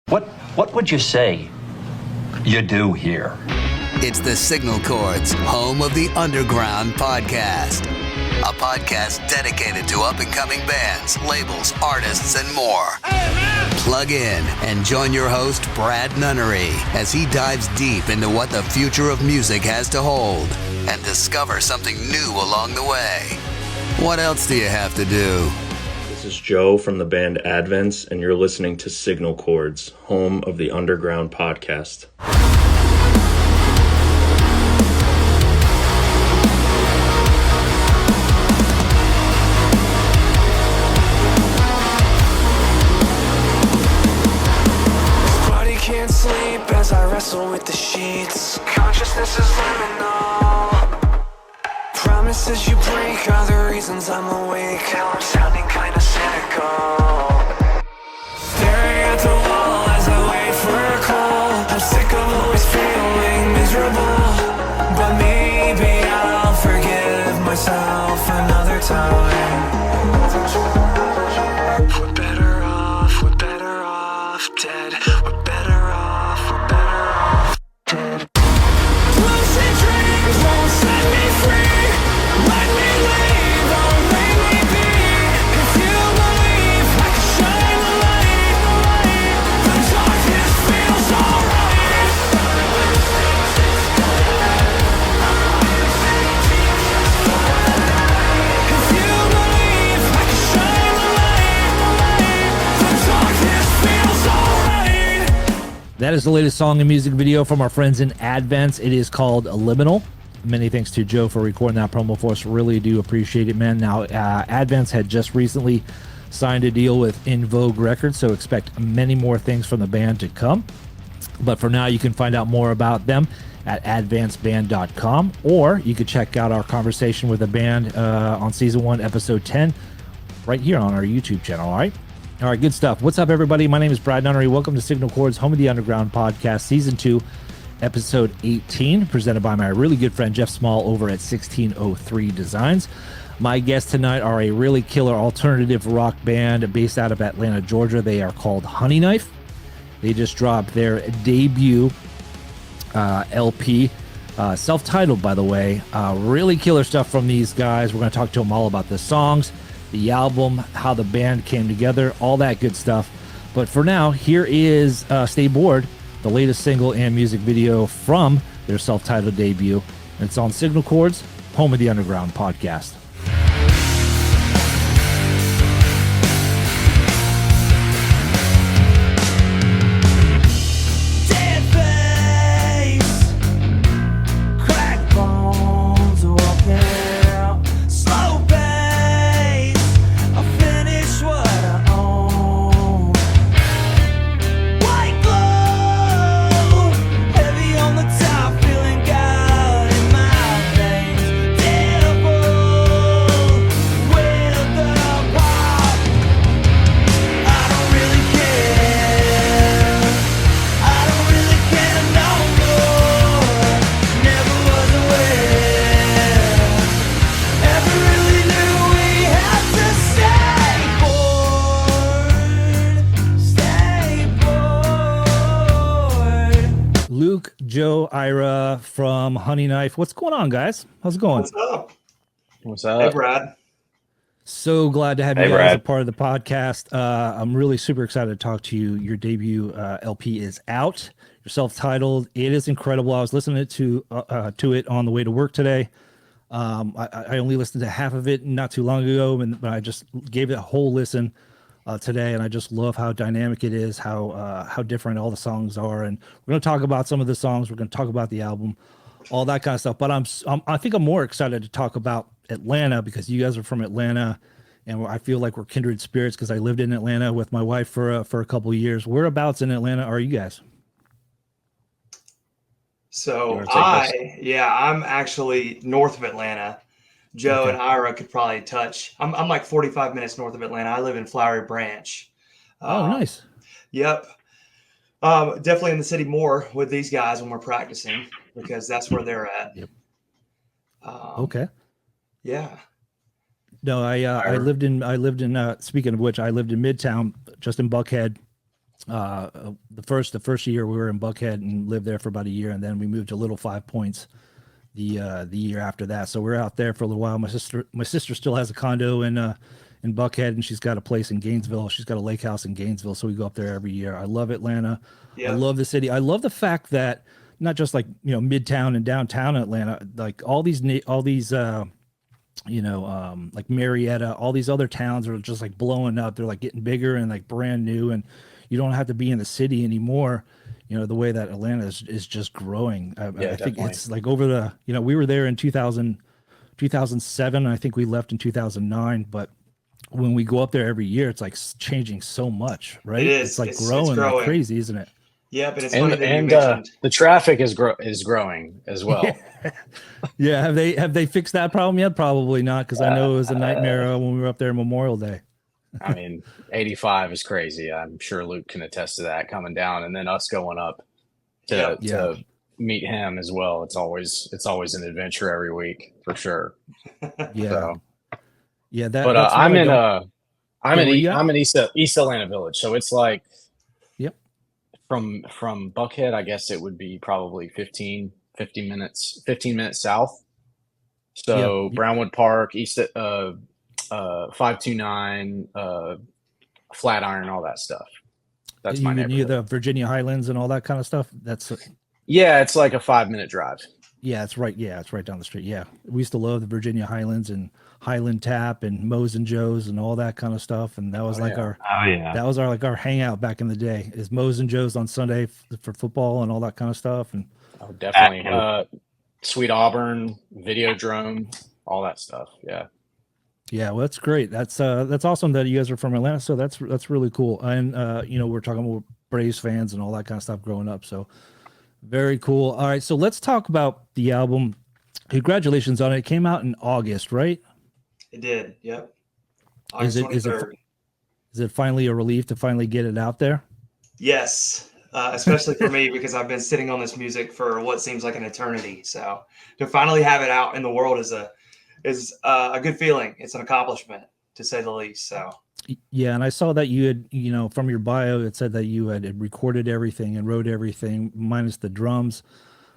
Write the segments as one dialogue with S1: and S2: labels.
S1: What would you say you do here?
S2: It's the Signal Chords, home of the Underground podcast. A podcast dedicated to up-and-coming bands, labels, artists, and more. Plug in and join your host, Brad Nunnery, as he dives deep into what the future of music has to hold and discover something new along the way. What else do you have to do?
S3: This is Joe from the band Advents, and you're listening to Signal Chords, home of the Underground podcast.
S4: Body can't sleep as I wrestle with the sheets. Consciousness is liminal. Promises you break are the reasons I'm awake. Now I'm sounding kinda cynical. Staring at the wall as I wait for a call. I'm sick of always feeling miserable, but maybe I'll forgive myself another time. We're better off dead. We're better off dead. Lucid dreams won't set me free. Let me leave, don't make me be. If you believe I can shine the light, the darkness feels alright. If you believe I can shine the light, the darkness feels alright.
S5: That is the latest song and music video from our friends in Advents. It is called Liminal. Many thanks to Joe for recording that promo for us. Really do appreciate it, man. Now, Advents had just recently signed a deal with In Vogue Records, so expect many more things from the band to come. But for now, you can find out more about them at advancedband.com, or you could check out our conversation with the band on Season 1, Episode 10, right here on our YouTube channel, all right? All right, good stuff. What's up, everybody? My name is Brad Nunnery. Welcome to Signal Chords, home of the Underground podcast, Season 2, Episode 18, presented by my really good friend Jeff Small over at 1603 Designs. My guests tonight are a really killer alternative rock band based out of Atlanta, Georgia. They are called HONEYKNIFE. They just dropped their debut LP, self-titled, by the way. Really killer stuff from these guys. We're going to talk to them all about the songs, the album, how the band came together, all that good stuff. But for now, here is Stay Bored, the latest single and music video from their self-titled debut. It's on Signal Chords, home of the Underground podcast.
S4: Dead face, cracked bones, walking out, slow pace. I'll finish what I own. White glow, heavy on the top, feeling God in my veins. Devil with the pop. I don't really care. I don't really care no more. Never was aware. Never really knew we had to stay bored.
S5: Luke, Joe, Ira from HONEYKNIFE. What's going on, guys? How's it going?
S6: What's up?
S3: What's up?
S6: Hey, Brad.
S5: So glad to have
S3: Hey,
S5: you guys
S3: Brad.
S5: a part of the podcast. I'm really super excited to talk to you. Your debut LP is out. You're self-titled. It is incredible. I was listening to it on the way to work today. I only listened to half of it not too long ago, but I just gave it a whole listen today, and I just love how dynamic it is, how different all the songs are. And we're going to talk about some of the songs. We're going to talk about the album, all that kind of stuff. But I think I'm more excited to talk about Atlanta because you guys are from Atlanta, and I feel like we're kindred spirits because I lived in Atlanta with my wife for a couple of years. Whereabouts in Atlanta are you guys?
S6: So
S3: You wanna take
S6: I'm actually north of Atlanta. Joe
S5: Okay.
S6: and Ira could probably touch. I'm like 45 minutes north of Atlanta. I live in Flowery Branch.
S5: Oh, nice.
S6: Yep. Definitely in the city more with these guys when we're practicing because that's where they're at.
S5: Yep.
S6: Um,
S5: Okay.
S6: Yeah.
S5: No, I lived in speaking of which, I lived in Midtown, just in Buckhead, The first year we were in Buckhead and lived there for about a year, and then we moved to Little Five Points the year after that. So we're out there for a little while. My sister still has a condo in Buckhead, and she's got a place in Gainesville. She's got a lake house in Gainesville, so we go up there every year. I love Atlanta.
S6: Yeah.
S5: I love the city. I love the fact that not just like, you know, midtown and downtown Atlanta, like all these like Marietta, all these other towns are just like blowing up. They're like getting bigger and like brand new, and you don't have to be in the city anymore. You know, the way that Atlanta is just growing. I think it's like over the, you know, we were there in 2007. I think we left in 2009, but when we go up there every year, it's like changing so much, right?
S6: It is.
S5: It's like growing like crazy, isn't it?
S6: Yeah, but it's
S7: and,
S6: funny that you
S7: and
S6: mentioned.
S7: the traffic is growing as well.
S5: Yeah. Have they fixed that problem yet? Probably not, because I know it was a nightmare when we were up there Memorial Day.
S7: I mean, 85 is crazy. I'm sure Luke can attest to that, coming down and then us going up to meet him as well. It's always an adventure every week for sure.
S5: Yeah.
S7: So,
S5: yeah.
S7: But I'm in East Atlanta Village, so it's like,
S5: yep.
S7: From Buckhead, I guess it would be probably 15 minutes south. So
S5: Yep.
S7: Brownwood Park, East 529, Flatiron, all that stuff. That's my
S5: near
S7: neighborhood.
S5: the Virginia Highlands and all that kind of stuff.
S7: Yeah, it's like a 5-minute drive.
S5: Yeah, it's right. Yeah, it's right down the street. Yeah, we used to love the Virginia Highlands and Highland Tap and Moe's and Joe's and all that kind of stuff. And that was our hangout back in the day. Is Moe's and Joe's on Sunday for football and all that kind of stuff. And
S7: Oh, definitely. Sweet Auburn, Videodrome, all that stuff. Yeah.
S5: yeah, well, that's great. That's awesome that you guys are from Atlanta. So that's really cool. And you know, we're talking about Braves fans and all that kind of stuff growing up. So very cool. All right, so let's talk about the album. Congratulations on it. It came out in August, right?
S6: It did. Yep.
S5: Is
S6: August
S5: it
S6: 23rd.
S5: is it finally a relief to finally get it out there?
S6: Yes, especially for me, because I've been sitting on this music for what seems like an eternity. So to finally have it out in the world is a good feeling. It's an accomplishment, to say the least. So
S5: Yeah, and I saw that you had, you know, from your bio, it said that you had recorded everything and wrote everything minus the drums,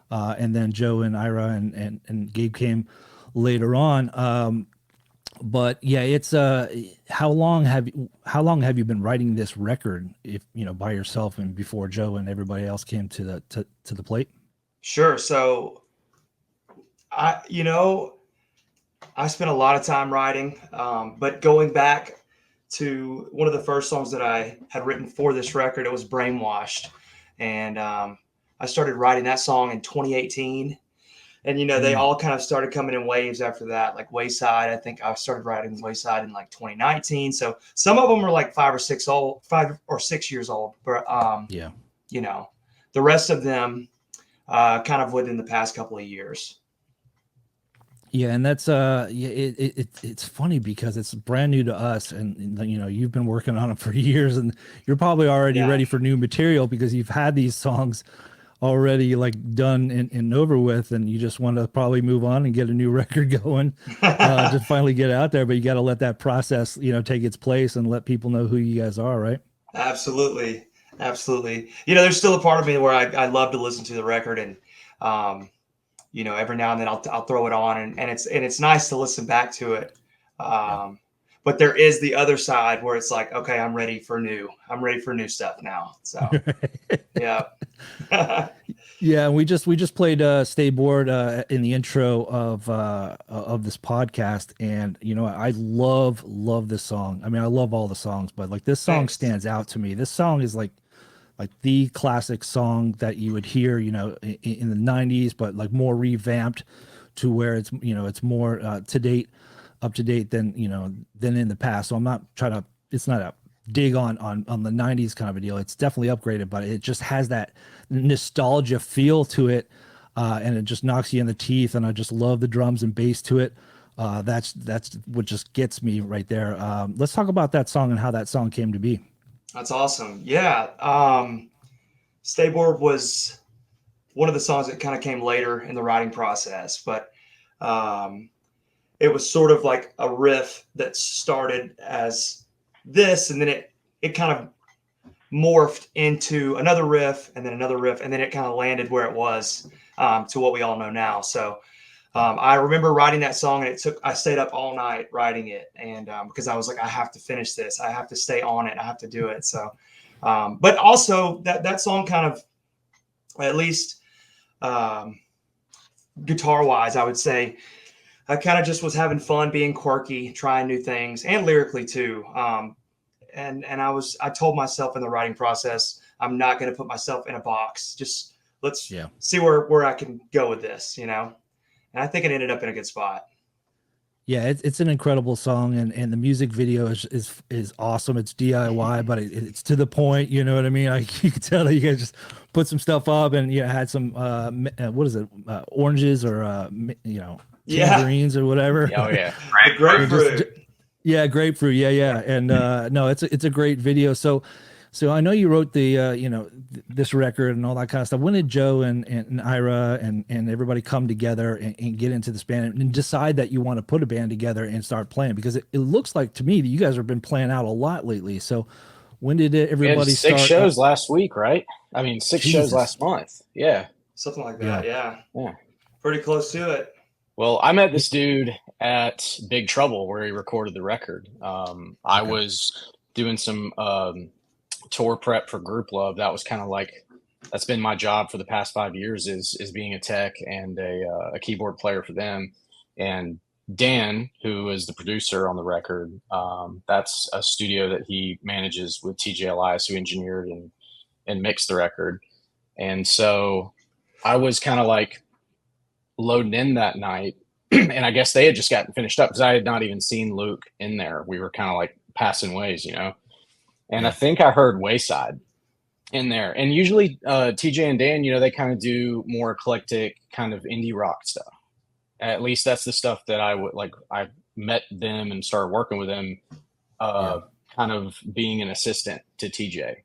S5: and then Joe and Ira and Gabe came later on. But yeah, it's how long have you been writing this record, if you know, by yourself and before Joe and everybody else came to the plate?
S6: sure. So I spent a lot of time writing, but going back to one of the first songs that I had written for this record, it was Brainwashed. And I started writing that song in 2018. And, you know, they all kind of started coming in waves after that, like Wayside. I think I started writing Wayside in like 2019. So some of them are like 5 or 6 years old. But,
S5: Yeah.
S6: you know, the rest of them kind of within the past couple of years.
S5: Yeah, and that's it's funny because it's brand new to us, and you know, you've been working on it for years, and you're probably already ready for new material because you've had these songs already like done and over with, and you just want to probably move on and get a new record going to finally get out there. But you got to let that process, you know, take its place and let people know who you guys are, right?
S6: Absolutely. You know, there's still a part of me where I love to listen to the record, and you know, every now and then I'll throw it on, and it's nice to listen back to it. But there is the other side where it's like, okay, I'm ready for new stuff now. So yeah.
S5: Yeah, and we just played Stay Bored in the intro of this podcast, and you know, I love this song. I mean, I love all the songs, but like this song stands out to me. This song is like the classic song that you would hear, you know, in the 90s, but like more revamped to where it's, you know, it's more up to date than, you know, than in the past. So I'm not trying to, it's not a dig on the 90s kind of a deal. It's definitely upgraded, but it just has that nostalgia feel to it, and it just knocks you in the teeth. And I just love the drums and bass to it. That's what just gets me right there. Let's talk about that song and how that song came to be.
S6: That's awesome. Yeah. Stay Bored was one of the songs that kind of came later in the writing process, but it was sort of like a riff that started as this, and then it kind of morphed into another riff and then another riff, and then it kind of landed where it was to what we all know now. So I remember writing that song, and I stayed up all night writing it, and because I was like, I have to finish this, I have to stay on it, I have to do it. So, but also that song kind of, at least guitar wise, I would say, I kind of just was having fun being quirky, trying new things, and lyrically too. And I told myself in the writing process, I'm not going to put myself in a box. Just let's see where I can go with this, you know? And I think it ended up in a good spot.
S5: Yeah, it's an incredible song, and the music video is awesome. It's DIY, but it's to the point. You know what I mean? You can tell that you guys just put some stuff up, and had some what is it, oranges or tangerines or whatever.
S7: Oh yeah,
S6: grapefruit.
S5: Grapefruit. Yeah, and no, it's a great video. So I know you wrote the this record and all that kind of stuff. When did Joe and Ira and everybody come together and get into this band and decide that you want to put a band together and start playing? Because it looks like to me that you guys have been playing out a lot lately. So when did everybody start?
S7: 6 shows last week, right? I mean, 6 shows last month. Yeah,
S6: something like that. Yeah, pretty close to it.
S7: Well, I met this dude at Big Trouble where he recorded the record. I was doing some tour prep for GROUPLOVE. That was kind of like, that's been my job for the past 5 years is being a tech and a keyboard player for them. And Dan, who is the producer on the record, that's a studio that he manages with TJ Elias, who engineered and mixed the record. And so I was kind of like loading in that night, and I guess they had just gotten finished up because I had not even seen Luke in there. We were kind of like passing ways, And I think I heard Wayside in there. And usually TJ and Dan, they kind of do more eclectic kind of indie rock stuff. At least that's the stuff that I would like. I met them and started working with them kind of being an assistant to TJ.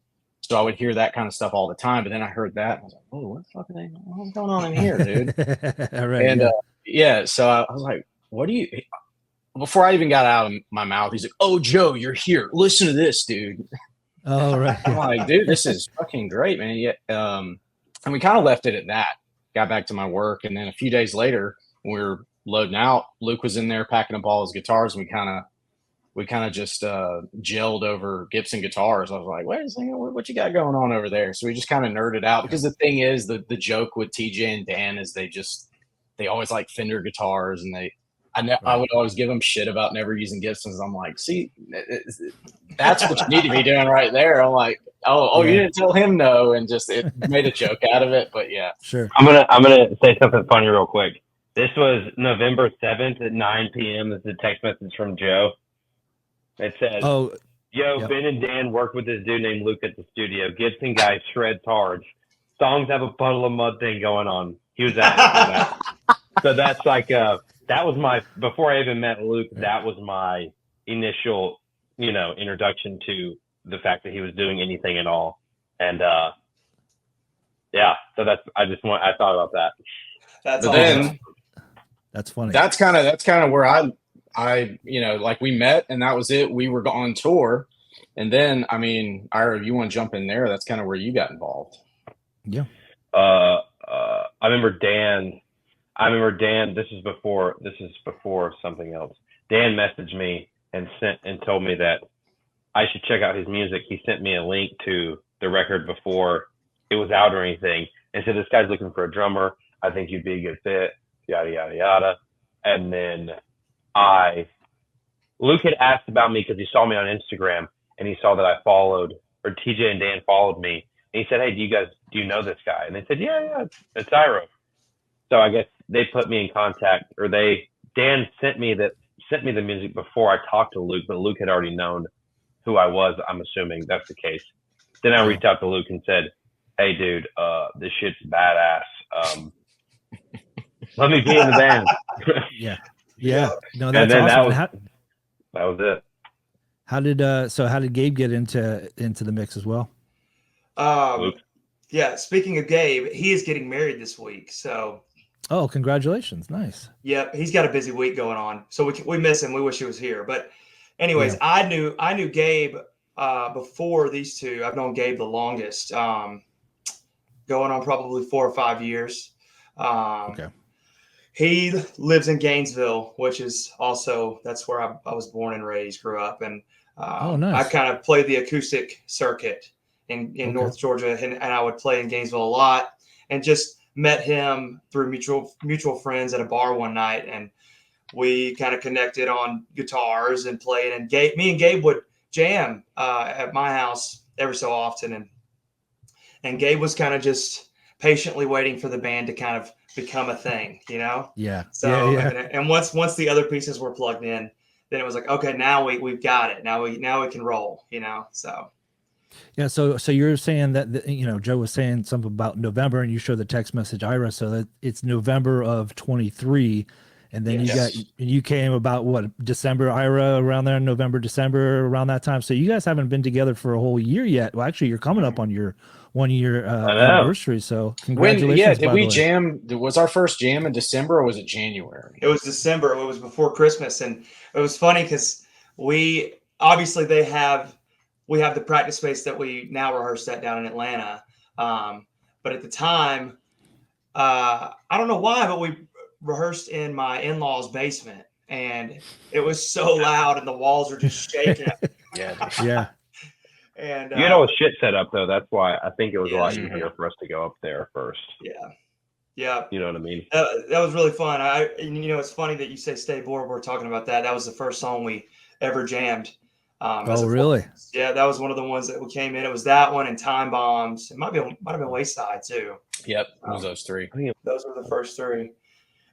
S7: So I would hear that kind of stuff all the time. But then I heard that and I was like, oh, what the fuck are they? What's going on in here, dude?
S5: Right,
S7: and so I was like, what do you... Before I even got out of my mouth, he's like, "Oh, Joe, you're here. Listen to this, dude."
S5: Oh, right.
S7: I'm like, dude, this is fucking great, man. Yeah. And we kind of left it at that. Got back to my work, and then a few days later, when we were loading out, Luke was in there packing up all his guitars, and we kind of just gelled over Gibson guitars. I was like, "Wait a second, what you got going on over there?" So we just kind of nerded out because the thing is, the joke with TJ and Dan is they always like Fender guitars, and I would always give them shit about never using Gibsons. I'm like, see, that's what you need to be doing right there. I'm like, you didn't tell him no, and just it made a joke out of it. But yeah,
S5: sure.
S8: I'm gonna say something funny real quick. This was November 7th at 9 p.m. This is a text message from Joe. It says, Ben and Dan work with this dude named Luke at the studio. Gibson guy shreds hard. Songs have a puddle of mud thing going on. He was at that. So that's like that was before I even met Luke, that was my initial, introduction to the fact that he was doing anything at all. And, so I thought about that.
S6: That's
S7: awesome.
S6: Then
S5: that's funny.
S7: That's kind of where I like we met and that was it. We were on tour. And then, I mean, Ira, if you want to jump in there, that's kind of where you got involved.
S5: Yeah.
S8: I remember Dan, this is before something else. Dan messaged me and told me that I should check out his music. He sent me a link to the record before it was out or anything and said, this guy's looking for a drummer. I think you'd be a good fit, yada, yada, yada. And then Luke had asked about me because he saw me on Instagram and he saw that I followed, or TJ and Dan followed me. And he said, hey, do you know this guy? And they said, yeah, it's Ira. So I guess they put me in contact, or Dan sent me the music before I talked to Luke, but Luke had already known who I was. I'm assuming that's the case. Then I reached out to Luke and said, hey, dude, this shit's badass. Let me be in the band.
S5: Yeah. No, that's awesome.
S8: That was it.
S5: How did Gabe get into the mix as well?
S8: Luke.
S6: Yeah. Speaking of Gabe, he is getting married this week. So.
S5: Oh, congratulations. Nice.
S6: Yep. He's got a busy week going on. So we miss him. We wish he was here. But anyways, I knew Gabe before these two, I've known Gabe the longest, going on probably 4 or 5 years.
S5: Okay.
S6: He lives in Gainesville, which is also, that's where I was born and raised, grew up. And
S5: nice.
S6: I kind of played the acoustic circuit in North Georgia, and I would play in Gainesville a lot, and just met him through mutual friends at a bar one night. And we kind of connected on guitars and played. And me and Gabe would jam at my house every so often. And Gabe was kind of just patiently waiting for the band to kind of become a thing, you know?
S5: Yeah.
S6: So,
S5: yeah.
S6: And once the other pieces were plugged in, then it was like, okay, now we've got it. Now we can roll, you know? So.
S5: Yeah. So you're saying that, you know, Joe was saying something about November, and you showed the text message, Ira, so that it's November of 23. And then you came about what, December, Ira, around there, November, December, around that time. So you guys haven't been together for a whole year yet. Well, actually, you're coming up on your 1 year anniversary. So congratulations.
S7: Did we jam? Was our first jam in December, or was it January?
S6: It was December. It was before Christmas. And it was funny because we have the practice space that we now rehearse at down in Atlanta. But at the time, I don't know why, but we rehearsed in my in-laws' basement, and it was so loud and the walls were just shaking.
S5: Yeah.
S8: And you had all the shit set up though. That's why I think it was a lot easier for us to go up there first.
S6: Yeah.
S8: You know what I mean?
S6: That was really fun. You know, it's funny that you say "Stay Bored." We're talking about that. That was the first song we ever jammed.
S5: Really?
S6: Yeah, that was one of the ones that we came in. It was that one and Time Bombs. It might have been Wayside too.
S7: Yep, it was those three.
S6: Those were the first three.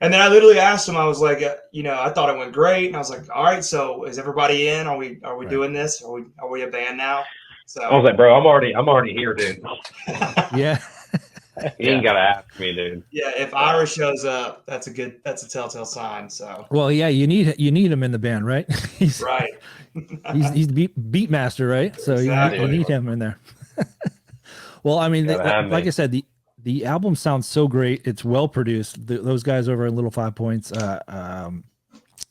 S6: And then I literally asked him. I was like, you know, I thought it went great, and I was like, all right, so is everybody in? Are we doing this? Are we a band now? So
S8: I was like, bro, I'm already here, dude.
S5: Yeah.
S8: You ain't gotta ask me, dude.
S6: Yeah, if Ira shows up, that's a telltale sign. So
S5: well, yeah, you need him in the band, right? He's
S6: right.
S5: he's the beat master, right? So exactly. you need him in there. Well, I mean, like I said, the album sounds so great. It's well produced. Those guys over at Little 5 Points,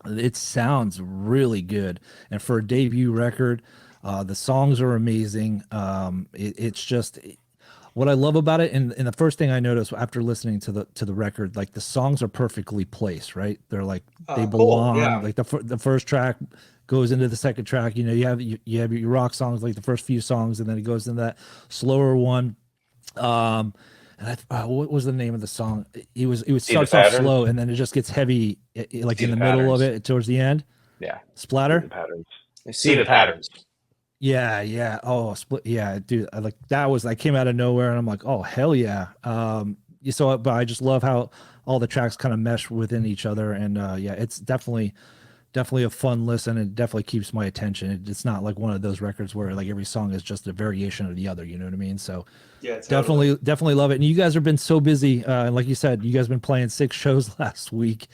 S5: it sounds really good. And for a debut record, the songs are amazing. It's just what I love about it. And the first thing I noticed after listening to the record, like the songs are perfectly placed, right? They're like they belong. Cool. Yeah. Like the first track goes into the second track. You know, you have your rock songs, like the first few songs, and then it goes into that slower one. And what was the name of the song? It starts off slow, and then it just gets heavy, like in the middle of it towards the end.
S7: Yeah,
S5: Splatter.
S7: See the patterns.
S5: Yeah. Oh, split. Yeah, dude. I came out of nowhere, and I'm like, oh hell yeah. But I just love how all the tracks kind of mesh within each other, and yeah, it's definitely a fun listen. It definitely keeps my attention. It's not like one of those records where like every song is just a variation of the other. You know what I mean? So
S6: yeah, totally.
S5: definitely love it. And you guys have been so busy. Like you said, you guys have been playing 6 shows last week.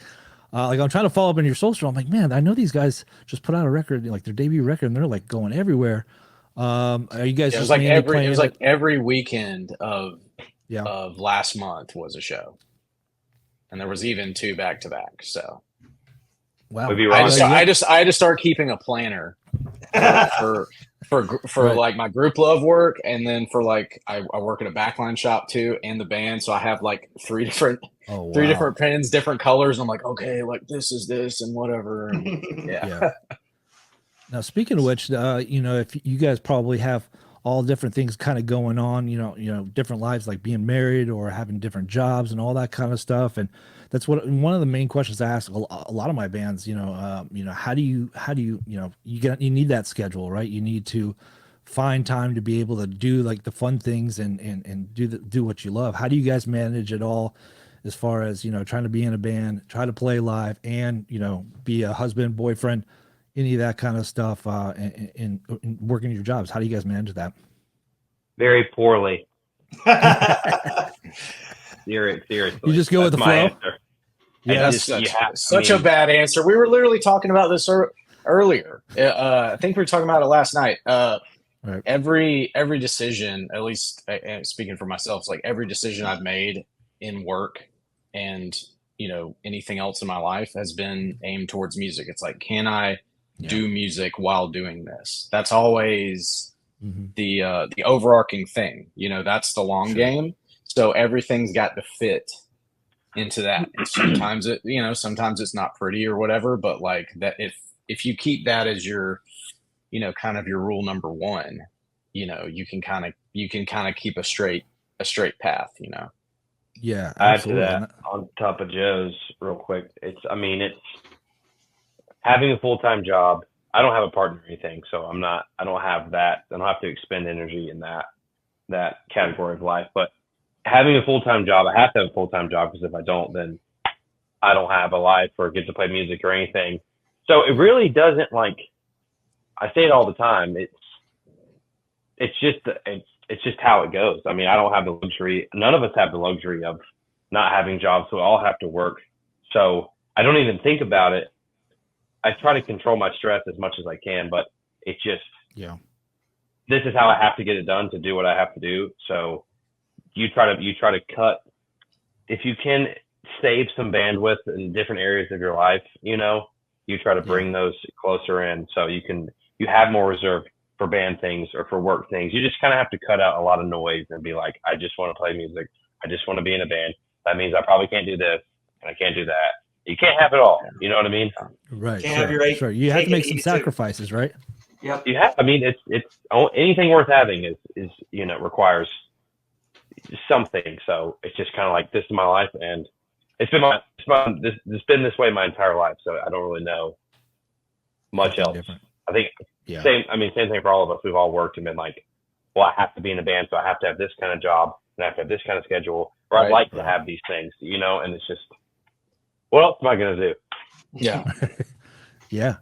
S5: Like I'm trying to follow up on your social. I'm like, man, I know these guys just put out a record, like their debut record, and they're like going everywhere. Are you guys just
S7: like every weekend of last month was a show, and there was even 2 back to back. So
S5: wow,
S7: I had to start keeping a planner for like my group love work, and then for like I work at a backline shop too, and the band. So I have like 3 different pens, different colors. And I'm like, okay, like this is this and whatever. And yeah.
S5: Now, speaking of which, you know, if you guys probably have all different things kind of going on, you know, different lives, like being married or having different jobs and all that kind of stuff. And that's one of the main questions I ask a lot of my bands, you know, how do you, you need that schedule, right? You need to find time to be able to do like the fun things and do what you love. How do you guys manage it all as far as, you know, trying to be in a band, try to play live and, you know, be a husband, boyfriend, any of that kind of stuff, and working your jobs? How do you guys manage that?
S8: Very poorly. Seriously.
S5: You just go with the flow?
S8: Answer.
S5: Yeah,
S7: that's such a bad answer. We were literally talking about this earlier. I think we were talking about it last night.
S5: Right.
S7: Every decision, at least speaking for myself, it's like every decision I've made in work and, you know, anything else in my life has been aimed towards music. It's like, can I do music while doing this. That's always the overarching thing. You know, that's the long game. So everything's got to fit into that. And sometimes sometimes it's not pretty or whatever, but like that, if you keep that as your, kind of your rule number one, you can kind of keep a straight path,
S5: Yeah.
S8: Add to that on top of Joe's real quick. It's having a full-time job. I don't have a partner or anything, so I don't have that. I don't have to expend energy in that category of life, but having a full-time job, I have to have a full-time job, because if I don't, then I don't have a life or get to play music or anything. So it really doesn't, like, I say it all the time. It's just how it goes. I mean, I don't have the luxury. None of us have the luxury of not having jobs. So we all have to work. So I don't even think about it. I try to control my stress as much as I can, but it just, this is how I have to get it done to do what I have to do. So you try to cut, if you can save some bandwidth in different areas of your life, you try to bring those closer in, so you have more reserve for band things or for work things. You just kind of have to cut out a lot of noise and be like, I just want to play music. I just want to be in a band. That means I probably can't do this and I can't do that. You can't have it all. You know what I mean?
S5: Right.
S6: Can't have your eight.
S5: Sure. You have to make some sacrifices, right?
S6: Yep.
S8: You have. I mean, it's anything worth having is requires something. So it's just kind of like, this is my life, and it's been this way my entire life. So I don't really know much else. Different. I think same thing for all of us. We've all worked and been like, well, I have to be in a band, so I have to have this kind of job and I have to have this kind of schedule, or I'd like to have these things, and it's just, what else am I going to do?
S7: Yeah.
S5: Yeah.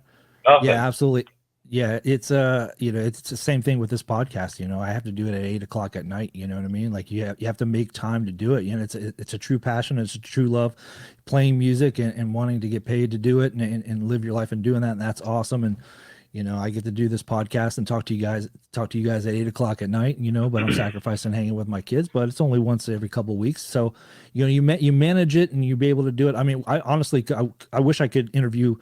S5: Yeah, absolutely. Yeah. It's it's the same thing with this podcast. I have to do it at 8 o'clock at night. You know what I mean? Like you have to make time to do it. It's a true passion. It's a true love, playing music and wanting to get paid to do it and live your life and doing that. And that's awesome. And, I get to do this podcast and talk to you guys at 8 o'clock at night, but I'm sacrificing hanging with my kids, but it's only once every couple of weeks. So, you manage it and you be able to do it. I mean, I honestly, I wish I could interview,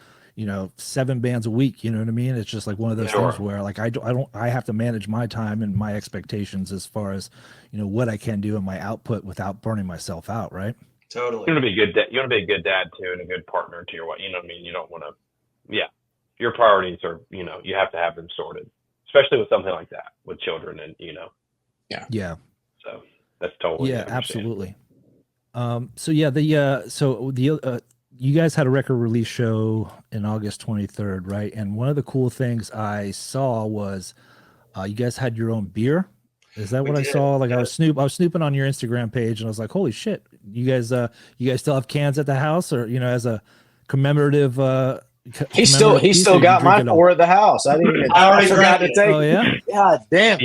S5: 7 bands a week. You know what I mean? It's just like one of those things where like, I have to manage my time and my expectations as far as, what I can do and my output without burning myself out. Right.
S6: Totally.
S8: You want to be a good dad. You want to be a good dad too, and a good partner to your wife. You know what I mean? You don't want to, your priorities are, you have to have them sorted, especially with something like that, with children and,
S5: Yeah.
S8: So that's totally.
S5: Absolutely. You guys had a record release show in August 23rd, right? And one of the cool things I saw was you guys had your own beer. Is that what I saw? Like I was snooping on your Instagram page, and I was like, holy shit, you guys still have cans at the house, or as a commemorative
S9: He still got mine at the house. I didn't even. I forgot to take.
S5: Oh yeah.
S9: God damn.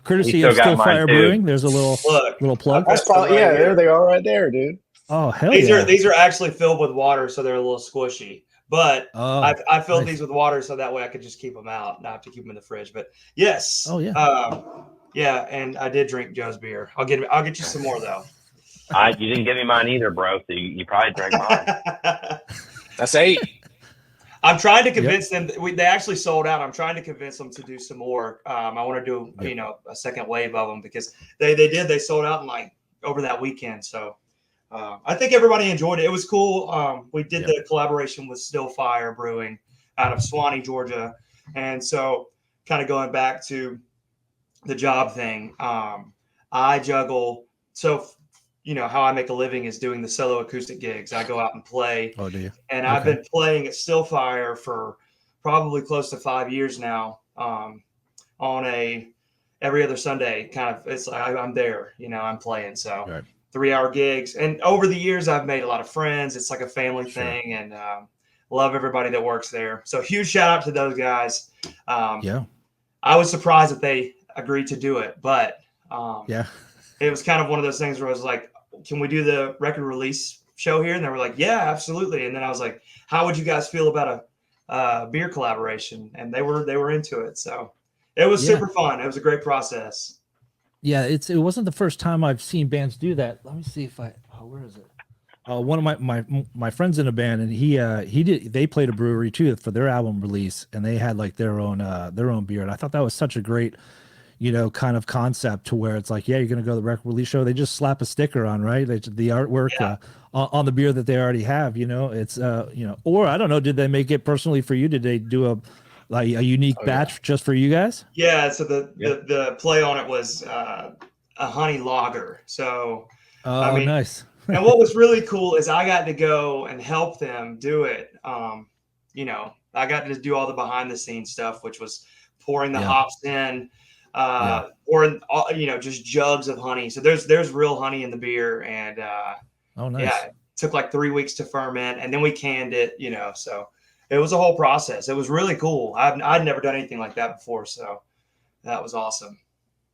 S5: Courtesy of Still Fire Brewing. There's a little plug.
S9: That's probably there they are right there, dude.
S5: Oh hell
S6: These are actually filled with water, so they're a little squishy. But I filled these with water so that way I could just keep them out, not have to keep them in the fridge. But yes.
S5: Oh yeah.
S6: And I did drink Joe's beer. I'll get you some more though.
S8: You didn't give me mine either, bro. So you probably drank mine.
S7: That's 8.
S6: I'm trying to convince them. They actually sold out. I'm trying to convince them to do some more. I want to do a second wave of them because they sold out in like over that weekend. So I think everybody enjoyed it. It was cool. We did the collaboration with Still Fire Brewing out of Swanee, Georgia, and so kind of going back to the job thing. I juggle. So how I make a living is doing the solo acoustic gigs. I go out and play.
S5: Oh, do you?
S6: And I've been playing at Still Fire for probably close to 5 years now. On every other Sunday, kind of. It's I'm there. I'm playing. So 3-hour gigs. And over the years, I've made a lot of friends. It's like a family thing, and love everybody that works there. So huge shout out to those guys. I was surprised that they agreed to do it, but it was kind of one of those things where I was like, can we do the record release show here? And they were like, yeah, absolutely. And then I was like, how would you guys feel about a beer collaboration? And they were into it. So it was super fun. It was a great process.
S5: Yeah. It wasn't the first time I've seen bands do that. Let me see if where is it? One of my friends in a band, and they played a brewery too for their album release, and they had like their own beer. And I thought that was such a great, kind of concept to where it's like, yeah, you're gonna go to the record release show. They just slap a sticker on, right? The artwork on the beer that they already have. It's or I don't know, did they make it personally for you? Did they do a unique batch just for you guys?
S6: Yeah. So the play on it was a honey lager. So
S5: nice.
S6: And what was really cool is I got to go and help them do it. I got to do all the behind the scenes stuff, which was pouring the hops in, pouring just jugs of honey. So there's real honey in the beer, and
S5: nice.
S6: Yeah, it took like 3 weeks to ferment, and then we canned it. So it was a whole process. It was really cool. I'd never done anything like that before, so that was awesome.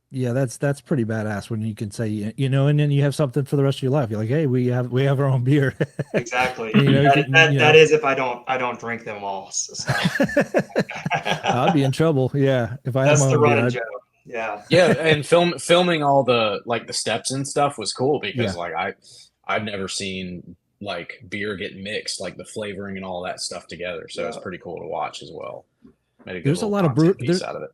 S5: Yeah, that's pretty badass when you can say, and then you have something for the rest of your life. You're like, hey, we have our own beer.
S6: Exactly. That is if I don't drink them all. So.
S7: I'd
S5: be in trouble. Yeah, if I
S6: that's
S5: have
S6: the
S5: my own
S6: running
S5: beer,
S6: joke. Yeah.
S7: Yeah, and filming all the the steps and stuff was cool because I've never seen like beer get mixed, like the flavoring and all that stuff together. So it's pretty cool to watch as well.
S5: There's a lot of
S7: piece out of it.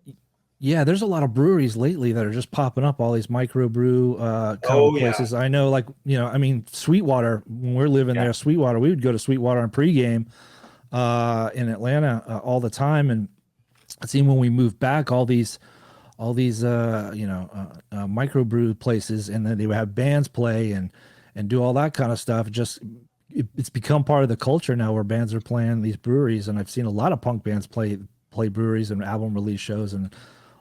S5: Yeah, there's a lot of breweries lately that are just popping up, all these microbrew places. I know, Sweetwater, when we're living there, Sweetwater, we would go to Sweetwater on pregame in Atlanta all the time. And I seen when we moved back, all these microbrew places, and then they would have bands play and do all that kind of stuff. It's become part of the culture now where bands are playing these breweries. And I've seen a lot of punk bands play breweries and album release shows and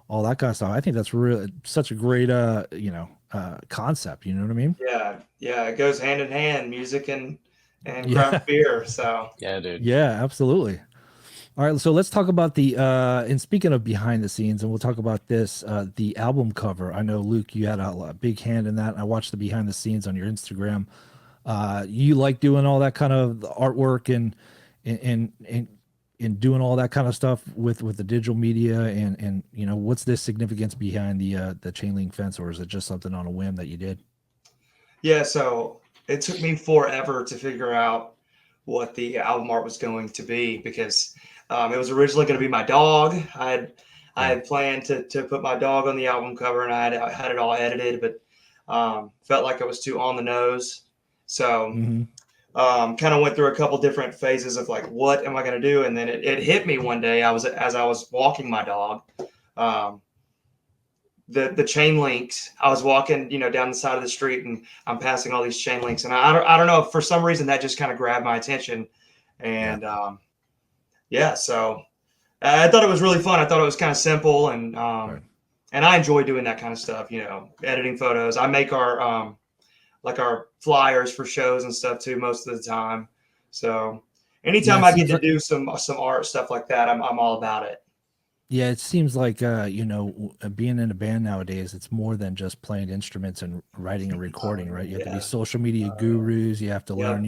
S5: all that kind of stuff. I think that's really such a great, concept. You know what I mean?
S6: Yeah. It goes hand in hand, music and craft beer. So
S7: yeah, dude.
S5: Yeah, absolutely. All right, so let's talk about and speaking of behind the scenes, and we'll talk about this, the album cover. I know, Luke, you had a big hand in that. I watched the behind the scenes on your Instagram. You like doing all that kind of artwork and doing all that kind of stuff with the digital media, and what's the significance behind the chain link fence, or is it just something on a whim that you did?
S6: Yeah, so it took me forever to figure out what the album art was going to be, because it was originally going to be my dog. I had planned to put my dog on the album cover, and I had it all edited, but felt like it was too on the nose. So kind of went through a couple different phases of like, what am I going to do? And then it hit me one day. As I was walking my dog, the chain links. I was walking, down the side of the street, and I'm passing all these chain links, and I don't know, for some reason that just kind of grabbed my attention, and so I thought it was really fun. I thought it was kind of simple, and and I enjoy doing that kind of stuff. Editing photos. I make our flyers for shows and stuff too most of the time. So anytime I get to do some art stuff like that, I'm all about it.
S5: Yeah, it seems like being in a band nowadays, it's more than just playing instruments and writing and recording, right? You have to be social media gurus. You have to learn,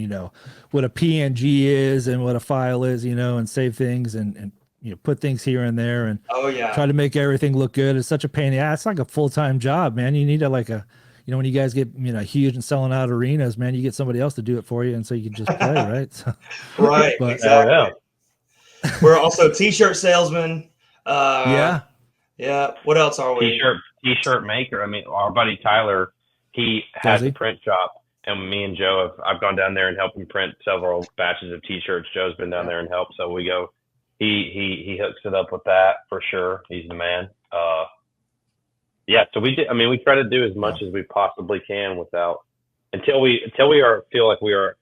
S5: what a PNG is and what a file is, and save things and put things here and there and try to make everything look good. It's such a pain. Yeah, it's like a full-time job, man. You need to when you guys get huge and selling out arenas, man, you get somebody else to do it for you, and so you can just play, right? So,
S6: right, exactly. We're also t-shirt salesmen. Yeah. What else are we?
S8: T-shirt maker. I mean, our buddy Tyler, he has a print shop, and me and Joe I've gone down there and helped him print several batches of t-shirts. Joe's been down there and helped, so we go. He hooks it up with that for sure. He's the man. So we did. I mean, we try to do as much as we possibly can until we feel like we are,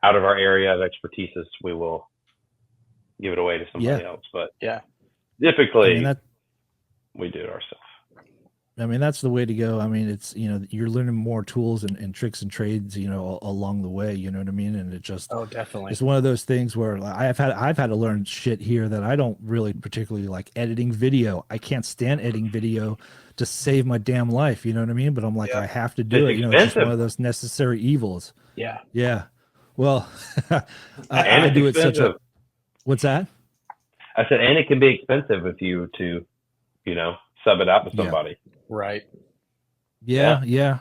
S8: out of our area of expertise. We will give it away to somebody else. But typically we do it ourselves.
S5: I mean, that's the way to go. I mean, it's, you're learning more tools and tricks and trades, along the way, you know what I mean? And it just,
S7: definitely.
S5: It's one of those things where I've had to learn shit here that I don't really particularly like. Editing video. I can't stand editing video to save my damn life. You know what I mean? But I'm like, I have to do it. It's just one of those necessary evils.
S7: Yeah.
S5: Yeah. Well, I do
S8: expensive.
S5: it what's that?
S8: I said, and it can be expensive if you sub it out to somebody.
S7: Right.
S5: Yeah.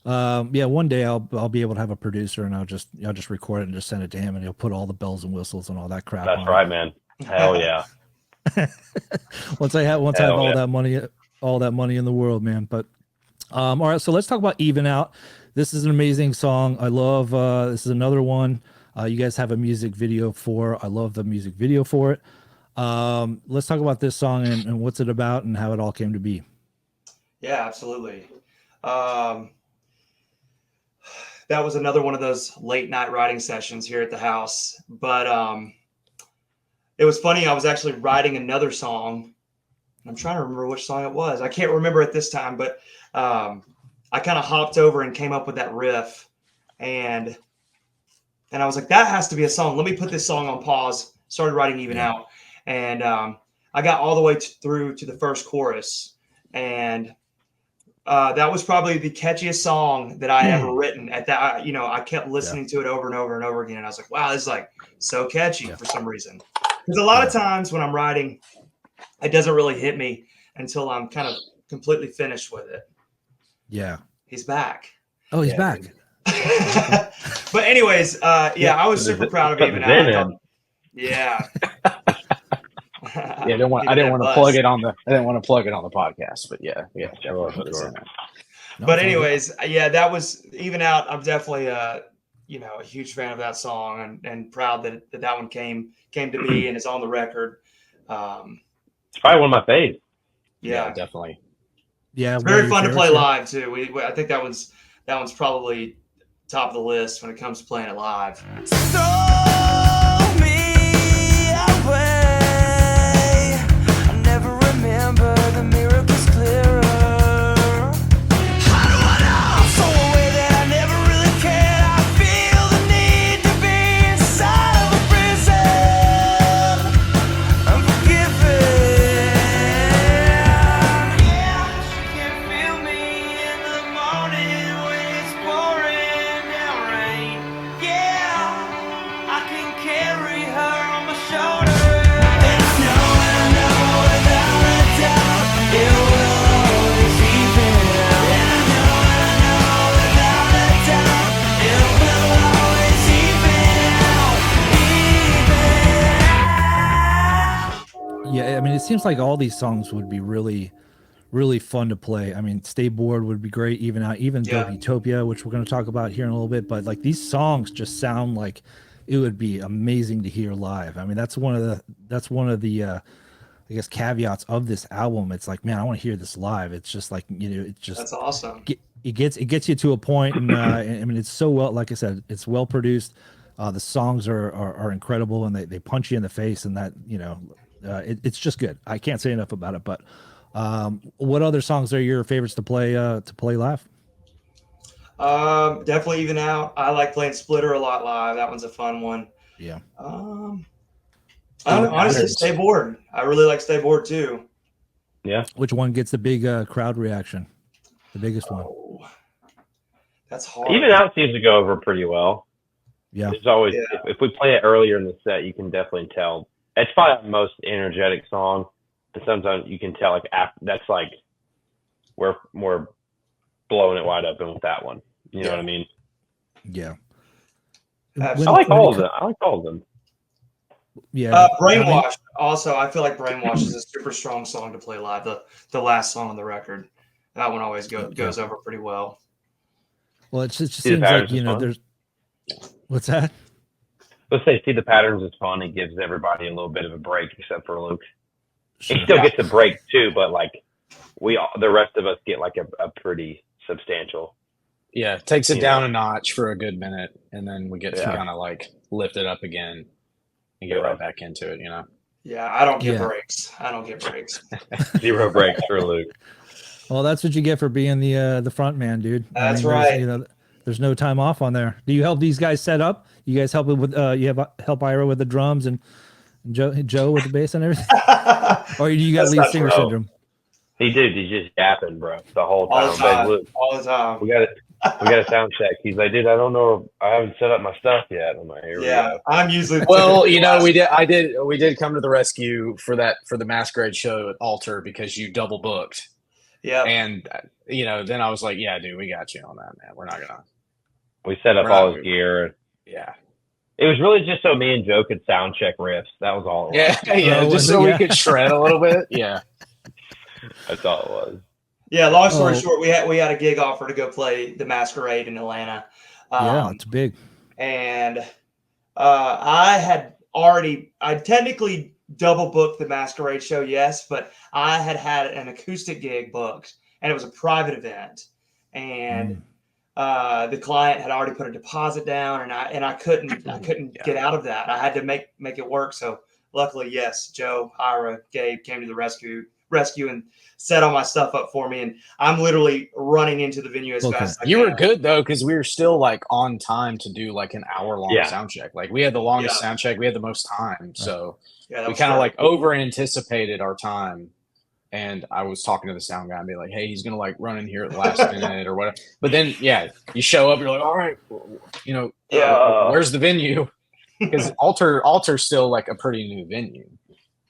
S5: Yeah, one day I'll be able to have a producer, and I'll just record it and just send it to him, and he'll put all the bells and whistles and all that crap.
S8: That's right, man. Hell yeah.
S5: once I have all that money in the world, man. But all right, so let's talk about Even Out. This is an amazing song. I love this is another one you guys have a music video for. I love the music video for it. Let's talk about this song and what's it about and how it all came to be.
S6: Yeah, absolutely. That was another one of those late night writing sessions here at the house. But it was funny. I was actually writing another song. I'm trying to remember which song it was. I can't remember at this time, but I kind of hopped over and came up with that riff. And I was like, that has to be a song. Let me put this song on pause. Started writing Even Out. And I got all the way through to the first chorus. And that was probably the catchiest song that I ever written. At that, I kept listening to it over and over and over again, and I was like, "Wow, this is like so catchy for some reason." Because a lot of times when I'm writing, it doesn't really hit me until I'm kind of completely finished with it.
S5: Yeah,
S6: he's back.
S5: Oh, he's back.
S6: But anyways, I was super proud of Even Out. Yeah.
S7: I didn't want to plug it on the podcast, but yeah.
S6: But anyways, that was Even Out. I'm definitely a huge fan of that song and proud that one came to be and is on the record.
S8: It's probably one of my faves.
S6: Yeah,
S7: definitely.
S6: Yeah, it's very fun to play live too. I think that one's probably top of the list when it comes to playing it live.
S4: Remember the miracles clearer. How do I know? So away that I never really cared. I feel the need to be inside of a prison. I'm forgiven. Yeah, she can feel me in the morning when it's pouring down rain. Yeah, I can carry her on my shoulder.
S5: Yeah, I mean, it seems like all these songs would be really, really fun to play. I mean, Stay Bored would be great, even Dope Utopia, which we're going to talk about here in a little bit. But like these songs just sound like it would be amazing to hear live. I mean, that's one of the I guess caveats of this album. It's like, man, I want to hear this live. It's just like, it's just
S6: that's awesome.
S5: It gets you to a point, and I mean, it's so well, like I said, it's well produced. The songs are incredible, and they punch you in the face, and that it's just good. I can't say enough about it. But what other songs are your favorites to play live?
S6: Definitely Even Out. I like playing Splitter a lot live. That one's a fun one.
S5: Yeah.
S6: Honestly, Stay Bored. I really like Stay Bored too.
S8: Yeah.
S5: Which one gets the big crowd reaction? The biggest one.
S6: That's hard.
S8: Even Out seems to go over pretty well.
S5: Yeah.
S8: There's always if we play it earlier in the set, you can definitely tell. It's probably the most energetic song. And sometimes you can tell like that's like we're blowing it wide open with that one. You know what I mean?
S5: Yeah.
S8: I like all of them.
S5: Yeah.
S6: Brainwash. Also, I feel like Brainwash is a super strong song to play live. The last song on the record. That one always goes over pretty well.
S5: Well, it just seems like, there's what's that?
S8: Let's say See the Patterns is fun. It gives everybody a little bit of a break, except for Luke. He still gets a break too, but like the rest of us get like a pretty substantial.
S7: Yeah, it takes it down a notch for a good minute, and then we get to kind of like lift it up again and get right back into it.
S6: Yeah, I don't get breaks.
S8: Zero breaks for Luke.
S5: Well, that's what you get for being the front man, dude.
S6: That's right.
S5: There's no time off on there. Do you help these guys set up? You guys help with help Ira with the drums and Joe with the bass and everything? Or do you got lead singer syndrome?
S8: He's just yapping, bro, the whole time.
S6: All the time.
S8: We got a sound check. He's like, dude, I don't know. I haven't set up my stuff yet. I'm like, here we go.
S6: I'm usually
S7: we did come to the rescue for the Masquerade show at Altar because you double booked.
S6: Yeah.
S7: And, then I was like, yeah, dude, we got you on that, man. We're not going to.
S8: We set up all his gear.
S7: Yeah.
S8: It was really just so me and Joe could sound check riffs. That was all it was.
S7: Yeah, just so we could shred a little bit. Yeah.
S8: That's all it was.
S6: Yeah, long story short, we had a gig offer to go play the Masquerade in Atlanta.
S5: Yeah, it's big.
S6: And I technically double booked the Masquerade show, yes, but I had an acoustic gig booked, and it was a private event. And the client had already put a deposit down, and I couldn't get out of that. I had to make it work. So luckily, yes, Joe, Ira, Gabe came to the rescue and set all my stuff up for me. And I'm literally running into the venue as fast as I can.
S7: You were good though, because we were still like on time to do like an hour-long sound check. Like we had the longest sound check. We had the most time. So we kind of like over anticipated our time. And I was talking to the sound guy and be like, hey, he's going to like run in here at the last minute or whatever. But then, you show up, you're like, all right, where's the venue? Because Alter's still like a pretty new venue.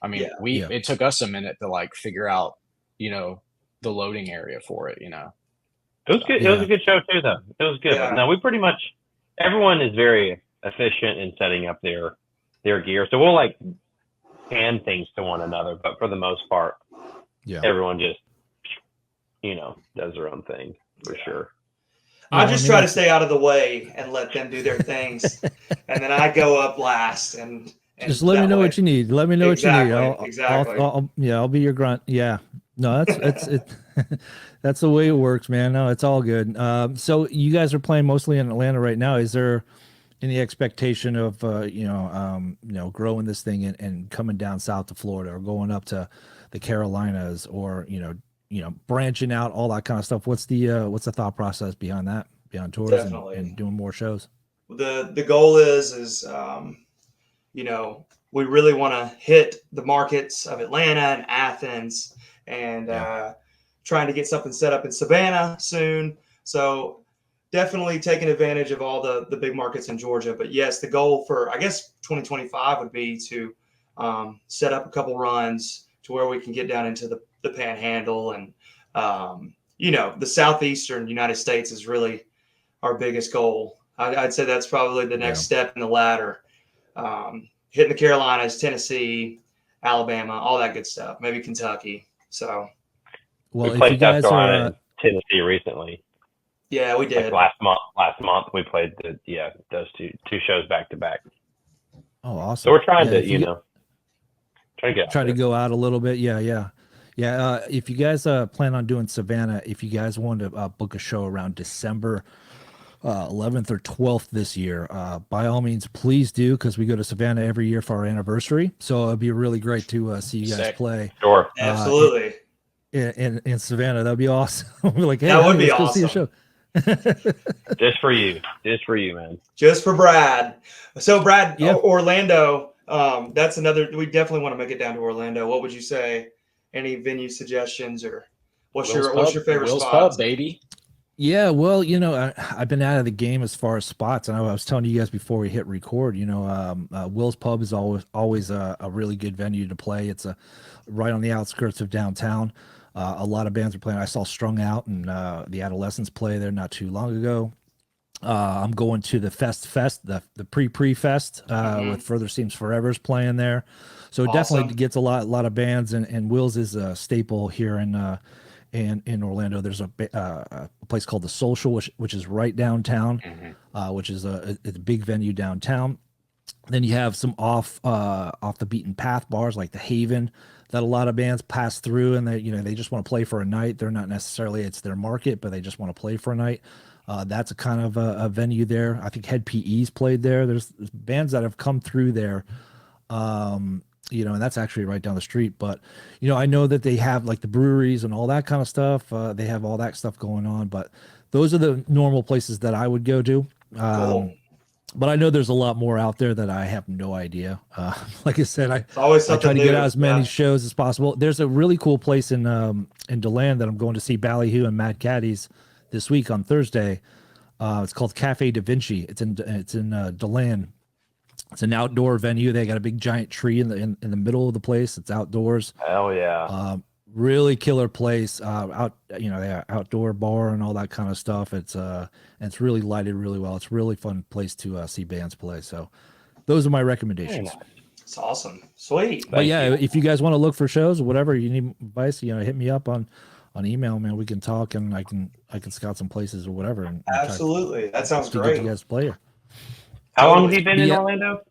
S7: I mean, it took us a minute to like figure out, the loading area for it,
S8: It was good. It was a good show too, though. It was good.
S6: Yeah.
S8: No, we pretty much, everyone is very efficient in setting up their gear. So we'll like hand things to one another, but for the most part, everyone just, does their own thing for sure.
S6: I just try to stay out of the way and let them do their things. And then I go up last and
S5: just let me know what you need. Let me know what you need.
S6: Exactly.
S5: I'll be your grunt. Yeah. No, that's that's the way it works, man. No, it's all good. So you guys are playing mostly in Atlanta right now. Is there any expectation of growing this thing and coming down south to Florida or going up to the Carolinas or branching out, all that kind of stuff? What's the thought process behind that, beyond tours and doing more shows?
S6: The goal is we really want to hit the markets of Atlanta and Athens and trying to get something set up in Savannah soon. So definitely taking advantage of all the big markets in Georgia. But yes, the goal for, I guess, 2025 would be to set up a couple runs to where we can get down into the Panhandle and, the southeastern United States is really our biggest goal. I'd say that's probably the next step in the ladder. Hitting the Carolinas, Tennessee, Alabama, all that good stuff. Maybe Kentucky. So,
S8: we played South Carolina and Tennessee recently.
S6: Yeah, we did.
S8: Like last month we played those two shows back to back.
S5: Oh, awesome!
S8: So we're trying to
S5: try to go out a little bit. Yeah. If you guys plan on doing Savannah, if you guys want to book a show around December 11th or 12th this year, by all means, please do, because we go to Savannah every year for our anniversary. So it'd be really great to see you guys play.
S8: Sure,
S6: absolutely.
S5: In Savannah, that'd be awesome. We're like, hey,
S6: that would be
S5: let's
S6: awesome.
S5: Go see a show.
S8: Just for you, man.
S6: Just for Brad. So Brad, Orlando. That's another. We definitely want to make it down to Orlando. What would you say? Any venue suggestions or what's your favorite
S7: Will's
S6: spot?
S7: Pub, baby.
S5: Yeah, well, I've been out of the game as far as spots, and I was telling you guys before we hit record. Will's Pub is always a really good venue to play. It's right on the outskirts of downtown. A lot of bands are playing. I saw Strung Out and the Adolescents play there not too long ago. I'm going to the Fest, the pre-fest with Further Seems Forever's playing there. So it definitely gets a lot of bands, and Will's is a staple here in Orlando. There's a place called The Social, which is right downtown, which is a big venue downtown. Then you have some off the beaten path bars like the Haven that a lot of bands pass through, and they just want to play for a night. They're not necessarily it's their market, but they just want to play for a night. That's a kind of a venue there. I think Head PE's played there. There's bands that have come through there. And that's actually right down the street. But, I know that they have like the breweries and all that kind of stuff. They have all that stuff going on. But those are the normal places that I would go to.
S6: Cool.
S5: But I know there's a lot more out there that I have no idea. Like I said, I
S6: try
S5: to get out as many shows as possible. There's a really cool place in DeLand that I'm going to see Ballyhoo and Mad Caddies this week on Thursday. It's called Cafe Da Vinci. It's in DeLand. It's an outdoor venue. They got a big giant tree in the middle of the place. It's outdoors.
S8: Hell yeah.
S5: Really killer place. They have outdoor bar and all that kind of stuff. It's really lighted really well. It's a really fun place to see bands play. So those are my recommendations.
S6: It's awesome. Sweet.
S5: But if you guys want to look for shows or whatever, you need advice, hit me up on email, man. We can talk and I can scout some places or whatever. And
S6: absolutely. That sounds great.
S5: You guys play here.
S8: How long have you been in Orlando?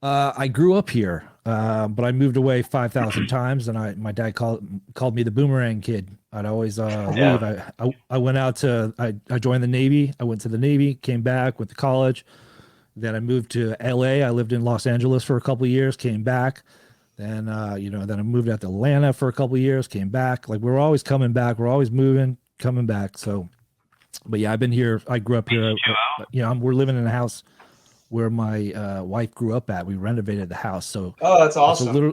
S5: I grew up here, but I moved away 5,000 times, and my dad called me the boomerang kid. I'd always leave. I went out to I joined the Navy. I went to the Navy, came back, went to college. Then I moved to LA. I lived in Los Angeles for a couple of years, came back. Then then I moved out to Atlanta for a couple of years, came back. Like we're always coming back. We're always moving, coming back. So, but yeah, I've been here. I grew up here. We're living in a house where my wife grew up at. We renovated the house. So
S6: that's awesome.
S5: So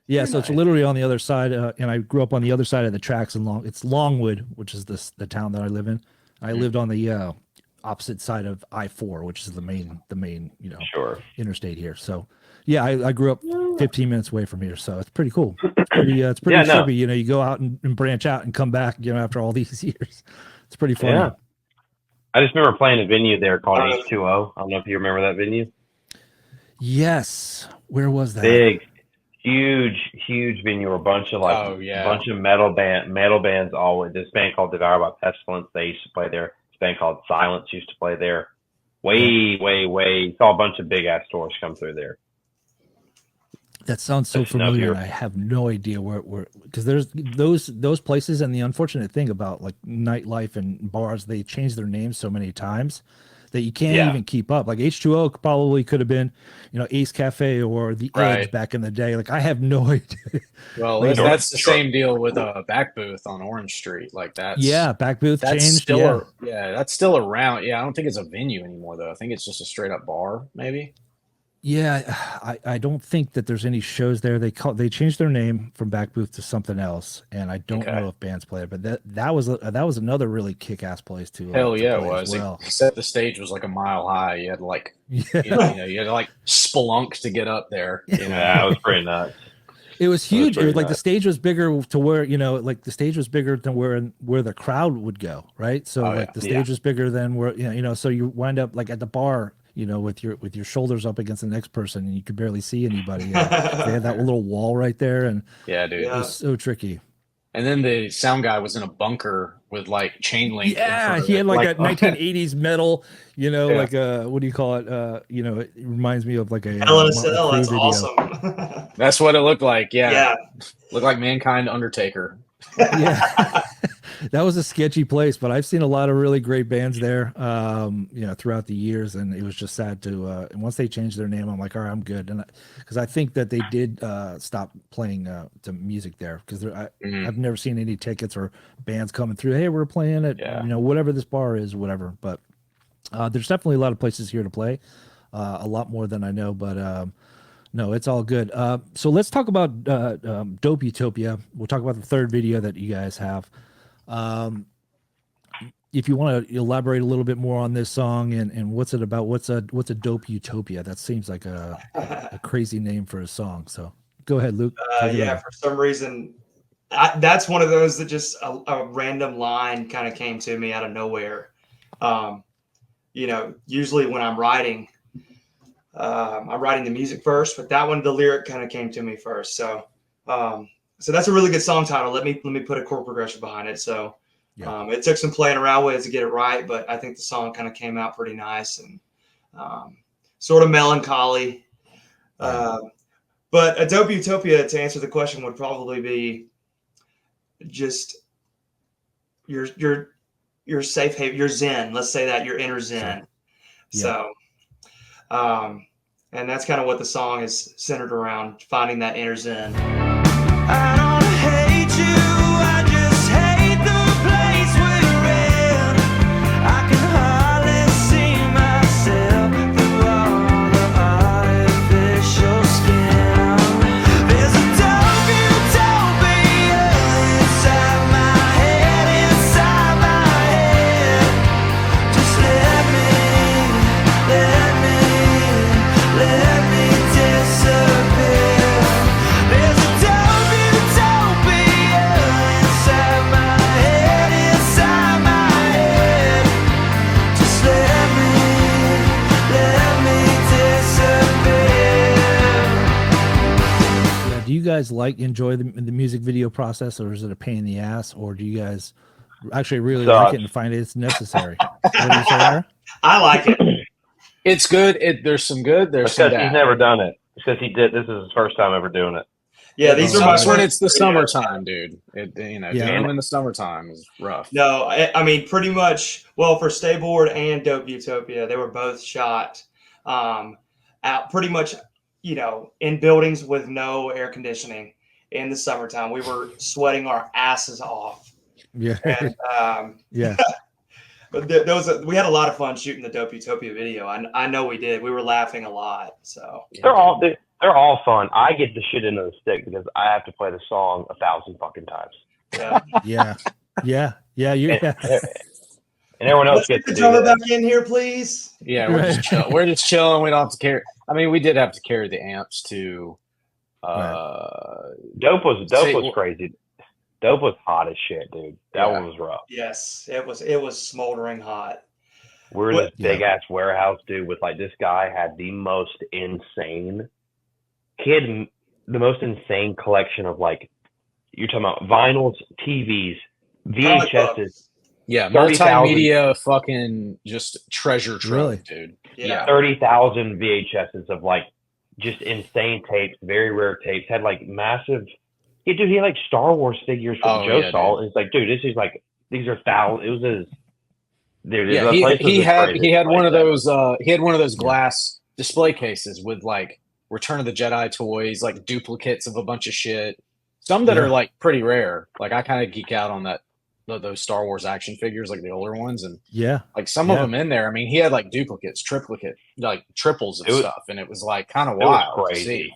S5: it's literally on the other side. And I grew up on the other side of the tracks it's Longwood, which is the town that I live in. I lived on the opposite side of I-4, which is the main interstate here. So yeah, I grew up 15 minutes away from here. So it's pretty cool. It's pretty trippy. You go out and branch out and come back, after all these years. It's pretty fun.
S8: Yeah. I just remember playing a venue there called H2O. I don't know if you remember that venue.
S5: Yes. Where was that?
S8: Big, huge venue. A bunch of metal bands. Always this band called Devour by Pestilence. They used to play there. This band called Silence used to play there. Way. Saw a bunch of big ass tours come through there.
S5: That sounds so familiar. I have no idea where because there's those places, and the unfortunate thing about like nightlife and bars, they change their names so many times that you can't even keep up. Like H2O probably could have been, Ace Cafe or the Edge back in the day. Like I have no idea.
S7: Well, that's the same deal with Back Booth on Orange Street. Like that's
S5: Back Booth changed.
S7: That's still around. Yeah, I don't think it's a venue anymore though. I think it's just a straight up bar, maybe.
S5: Yeah, I don't think that there's any shows there. They changed their name from Back Booth to something else, and I don't know if bands play it. But that was another really kick-ass place too.
S7: Hell yeah, it was. Except the stage was like a mile high. You had to you had to spelunk to get up there.
S8: Yeah, it was pretty nuts.
S5: It was huge. It was like the stage was bigger to where the stage was bigger than where the crowd would go, right? So the stage was bigger than where so you wind up like at the bar. With your shoulders up against the next person, and you could barely see anybody. They had that little wall right there, and
S7: dude,
S5: it was so tricky.
S7: And then the sound guy was in a bunker with like chain link.
S5: Yeah, he had like a 1980s metal, like a what do you call it? It reminds me of like a
S6: LSL. That's awesome.
S7: That's what it looked like. Yeah. Looked like Mankind Undertaker.
S5: Yeah. That was a sketchy place, but I've seen a lot of really great bands there, throughout the years, and it was just sad to. And once they changed their name, I'm like, all right, I'm good, and because I think that they did stop playing to music there because I've never seen any tickets or bands coming through. Hey, we're playing at whatever this bar is, whatever. But there's definitely a lot of places here to play, a lot more than I know, but. No, it's all good. So let's talk about Dope Utopia. We'll talk about the third video that you guys have. If you want to elaborate a little bit more on this song and what's it about, what's a Dope Utopia? That seems like a crazy name for a song. So go ahead, Luke.
S6: For some reason, that's one of those that just a random line kind of came to me out of nowhere. Usually when I'm writing the music first, but that one, the lyric kind of came to me first. So that's a really good song title. Let me put a chord progression behind it. So it took some playing around with it to get it right, but I think the song kind of came out pretty nice and sort of melancholy. But a Dope Utopia, to answer the question, would probably be just your safe haven, your zen. Let's say that your inner zen. So. And that's kind of what the song is centered around, finding that inner zen.
S4: I don't hate you, I just hate the place we're in. I can hardly see myself through all the artificial skin. There's a dope utopia inside my head. Just let me disappear. There's a
S5: guys enjoy the music video process, or is it a pain in the ass, or do you guys actually really like it and find it's necessary? What do you say, Ira?
S6: I like it.
S7: It's good. There's some good. There's some bad.
S8: He's never done it. Because this is his first time ever doing it.
S6: Yeah, these are
S7: when it's the summertime, dude. Doing them in the summertime is rough.
S6: No, I mean pretty much. Well, for Stay Bored and Dope Utopia, they were both shot out pretty much, in buildings with no air conditioning in the summertime. We were sweating our asses off.
S5: Yeah,
S6: and,
S5: yeah.
S6: We had a lot of fun shooting the Dope Utopia video. I know we did. We were laughing a lot. So
S8: they're all fun. I get the shit into the stick because I have to play the song 1,000 fucking times.
S6: Yeah.
S8: And everyone else gets to do that.
S6: Back in here, please.
S7: Yeah, we're just chilling. We don't have to carry. I mean, we did have to carry the amps to.
S8: Dope was crazy. Dope was hot as shit, dude. That one was rough.
S6: Yes, it was smoldering hot.
S8: We're in this big ass warehouse, dude. With this guy had the most insane. He had the most insane collection of you're talking about vinyls, TVs, VHSs.
S7: Yeah, multimedia fucking just treasure trove, dude.
S6: Yeah.
S8: 30,000 VHSs of just insane tapes, very rare tapes. Had massive. Yeah, dude, he had Star Wars figures from Joe Salt. And it's dude, this is these are thousands. It was his. Dude,
S7: yeah, he had one of those glass display cases with Return of the Jedi toys, duplicates of a bunch of shit. Some that are pretty rare. I kind of geek out on those Star Wars action figures, the older ones, and some of them in there. I mean, he had duplicates, triplicate, triples of stuff, and it was kind of wild to see.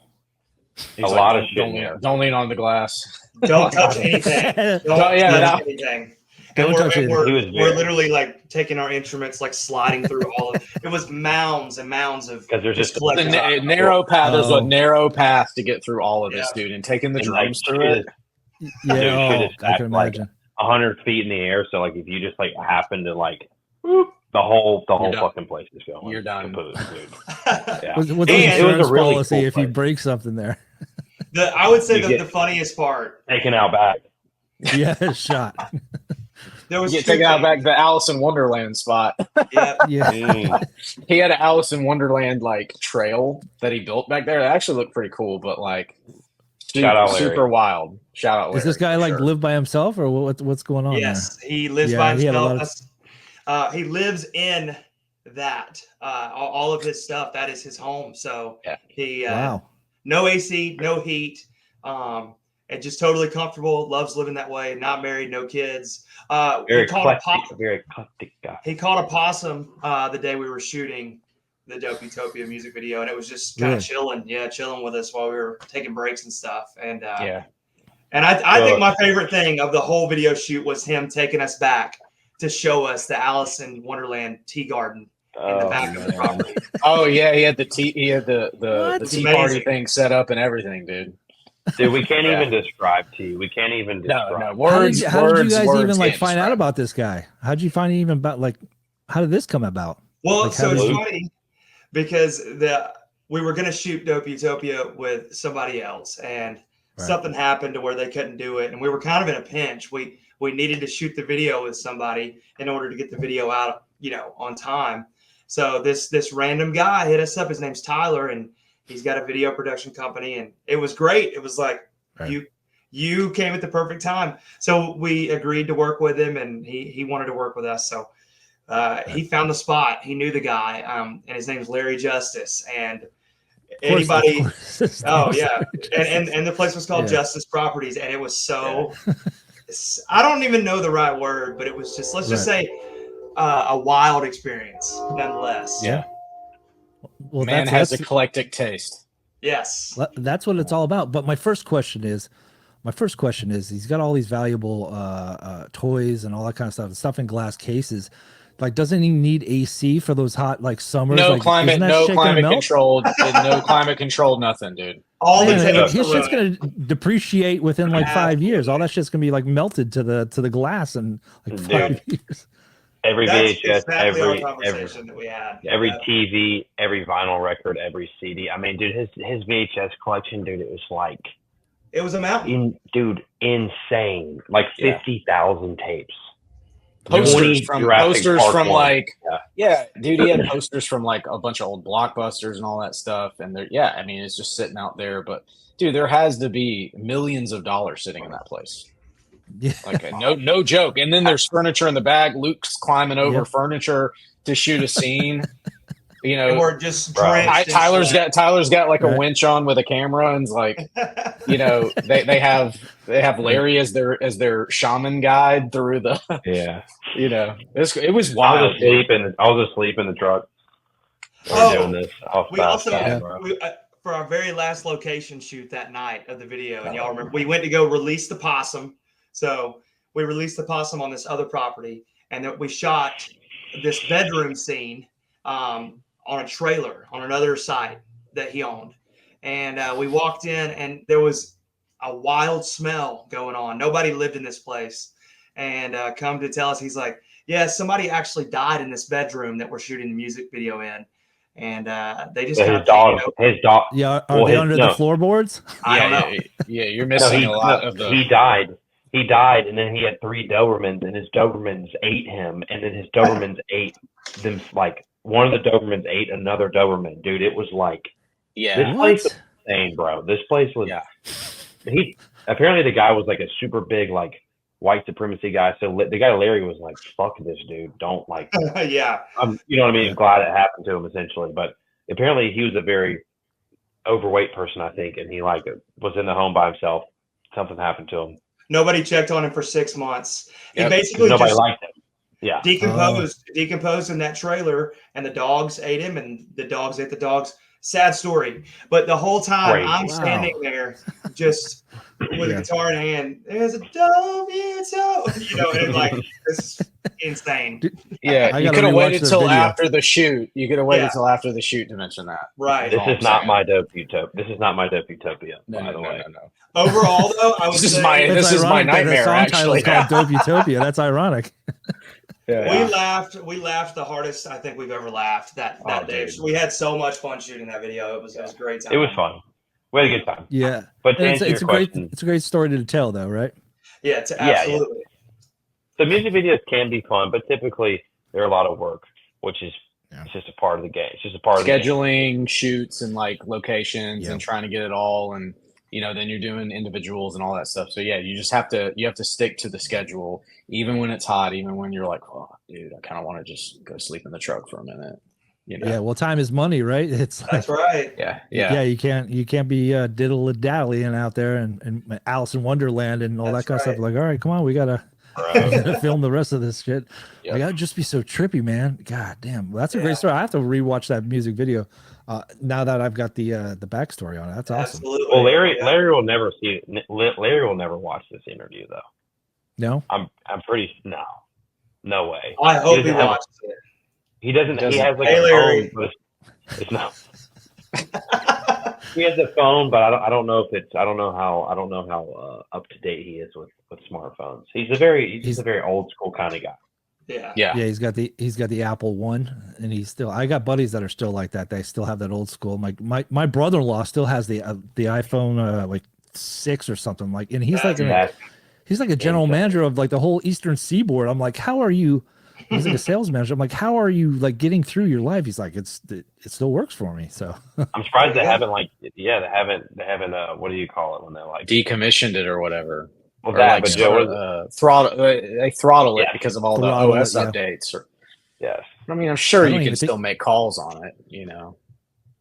S8: He's a lot of shit.
S7: Don't lean on the glass.
S6: Don't touch anything. Don't touch anything. And we're literally taking our instruments, sliding through all of it. It was mounds and mounds of
S8: because there's just
S7: a narrow path. There's a narrow path to get through all of this, dude, and taking the drums through it.
S5: Yeah, I can imagine.
S8: 100 feet in the air. So if you just happen to whoop, the whole fucking place is going.
S7: You're done,
S8: dude. Yeah.
S5: What's the insurance policy if you break something there?
S6: I would say the funniest part.
S8: Taken out back.
S5: Yeah, shot.
S6: There was
S7: taken out back the Alice in Wonderland spot.
S6: Yeah.
S7: He had an Alice in Wonderland trail that he built back there. It actually looked pretty cool, but super wild. Shout out Larry.
S5: Does this guy live by himself, or what's going on?
S6: Yes, he lives by himself. He lives in that. All of his stuff, that is his home. So he no AC, no heat, and just totally comfortable. Loves living that way. Not married, no kids.
S8: Very eclectic guy.
S6: He caught a possum the day we were shooting the Dope Utopia music video, and it was just kind of chilling with us while we were taking breaks and stuff. And and I think my favorite thing of the whole video shoot was him taking us back to show us the Alice in Wonderland tea garden in the back of the property.
S7: Oh yeah, he had the tea party thing set up and everything, dude.
S8: Dude, we can't even describe tea. We can't even describe.
S7: No, words.
S5: How did you guys even find out about this guy? How did you find even about how did this come about?
S6: Well, so it's funny because we were going to shoot Dope Utopia with somebody else, and something happened to where they couldn't do it, and we were kind of in a pinch. We needed to shoot the video with somebody in order to get the video out, on time. So this random guy hit us up. His name's Tyler, and he's got a video production company, and it was great. It was you came at the perfect time. So we agreed to work with him, and he wanted to work with us. So he found the spot. He knew the guy, and his name's Larry Justice. And anybody, and the place was called Justice Properties, and it was so. I don't even know the right word, but it was just let's just say a wild experience, nonetheless.
S5: Yeah. Well,
S7: man has eclectic taste.
S6: Yes,
S5: that's what it's all about. But my first question is, he's got all these valuable toys and all that kind of stuff in glass cases. Doesn't he need AC for those hot summers?
S7: No climate controlled, no climate controlled, nothing, dude.
S5: His shit's gonna depreciate within 5 years. All that shit's gonna be melted to the glass in 5 years.
S8: Every VHS, every
S6: that we had.
S8: Every TV, every vinyl record, every CD. I mean, dude, his VHS collection, dude, it was
S6: It was a mountain.
S8: Dude, insane. Like 50,000 tapes.
S7: Posters from like dude, he had posters from like a bunch of old Blockbusters and all that stuff, and I mean, it's just sitting out there. But dude, there has to be millions of dollars sitting in that place. Yeah. Like no joke. And then there's furniture in the back. Luke's climbing over furniture to shoot a scene. You know,
S6: or just Tyler's
S7: got like a winch on with a camera, and it's like, you know, they have Larry as their shaman guide through the You know, it was wild.
S8: I was asleep in the truck. Doing this.
S6: We also for our very last location shoot that night of the video, and y'all remember we went to go release the possum. So we released the possum on this other property, and then we shot this bedroom scene on a trailer on another site that he owned. And we walked in, and there was a wild smell going on. Nobody lived in this place. And come to tell us, he's like, yeah, somebody actually died in this bedroom that we're shooting the music video in. And they just
S8: his dog.
S5: Yeah, are they under the floorboards?
S6: I don't know.
S7: Yeah, you're missing a lot of the.
S8: He died, and then he had 3 Dobermans, and his Dobermans ate him, and then his Dobermans ate them. Like one of the Dobermans ate another Doberman. Dude, it was like, this place was insane, bro. This place was. Yeah. He apparently the guy was like a super big like white supremacy guy. So the guy Larry was like, "Fuck this dude, don't like."
S6: Yeah.
S8: You know what I mean? Glad it happened to him essentially, but apparently he was a very overweight person, I think, and he like was in the home by himself. Something happened to him.
S6: Nobody checked on him for 6 months.
S8: Yep.
S6: He basically
S8: nobody
S6: just
S8: liked him. Yeah.
S6: Decomposed in that trailer, and the dogs ate him, and the dogs ate the dogs. Sad story. But the whole time I'm standing there just with a guitar in hand. There's a dog, you know, and like this is insane.
S7: Yeah, you could have waited till after the shoot. You could have waited till after the shoot to mention that.
S6: Right.
S8: This is not my dope utopia. This is not my dope utopia.
S7: No.
S6: Overall, though, I was
S7: this is my nightmare. Actually,
S5: called Dope Utopia. That's ironic.
S6: Yeah. We laughed the hardest I think we've ever laughed that day. We had so much fun shooting that video. It was a great time.
S8: It was fun. We had a good time.
S5: Yeah,
S8: but
S5: it's a great story to tell, though, right?
S6: Yeah, absolutely.
S8: So music videos can be fun, but typically they're a lot of work, which is it's just a part of the game. It's just a part of
S7: scheduling shoots and like locations and trying to get it all, and you know, then you're doing individuals and all that stuff. So yeah, you have to stick to the schedule, even when it's hot, even when you're like, oh, dude, I kind of want to just go sleep in the truck for a minute. You know?
S5: Yeah, well, time is money, right?
S6: That's right.
S7: Yeah.
S5: You can't be diddle-dallying out there and Alice in Wonderland and all that kind of stuff. Like, all right, come on, we gotta film the rest of this shit. Yep. Like, that'd just be so trippy, man. God damn, well, that's a great story. I have to rewatch that music video now that I've got the backstory on it. That's awesome.
S6: Absolutely.
S8: Well, Larry will never see it. Larry will never watch this interview, though.
S5: No,
S8: I'm pretty no way.
S6: I hope he watches it.
S8: He doesn't. He has like
S6: Larry.
S8: Phone, but it's not. He has a phone, but I don't know if it's. I don't know how up to date he is with smartphones. He's a very old school kind of guy.
S6: Yeah.
S5: He's got the Apple One, and I got buddies that are still like that. They still have that old school. My brother-in-law still has the iPhone like 6 or something like, and he's like a general manager of like the whole Eastern Seaboard. I'm like, how are you? He's like a sales manager. I'm like, how are you like getting through your life? He's like, it still works for me. So
S8: I'm surprised they haven't what do you call it when they're like
S7: decommissioned it or whatever.
S8: Well,
S7: or like they throttle it because of all the OS updates.
S8: Yes.
S7: I mean, I'm sure you can still make calls on it, you know.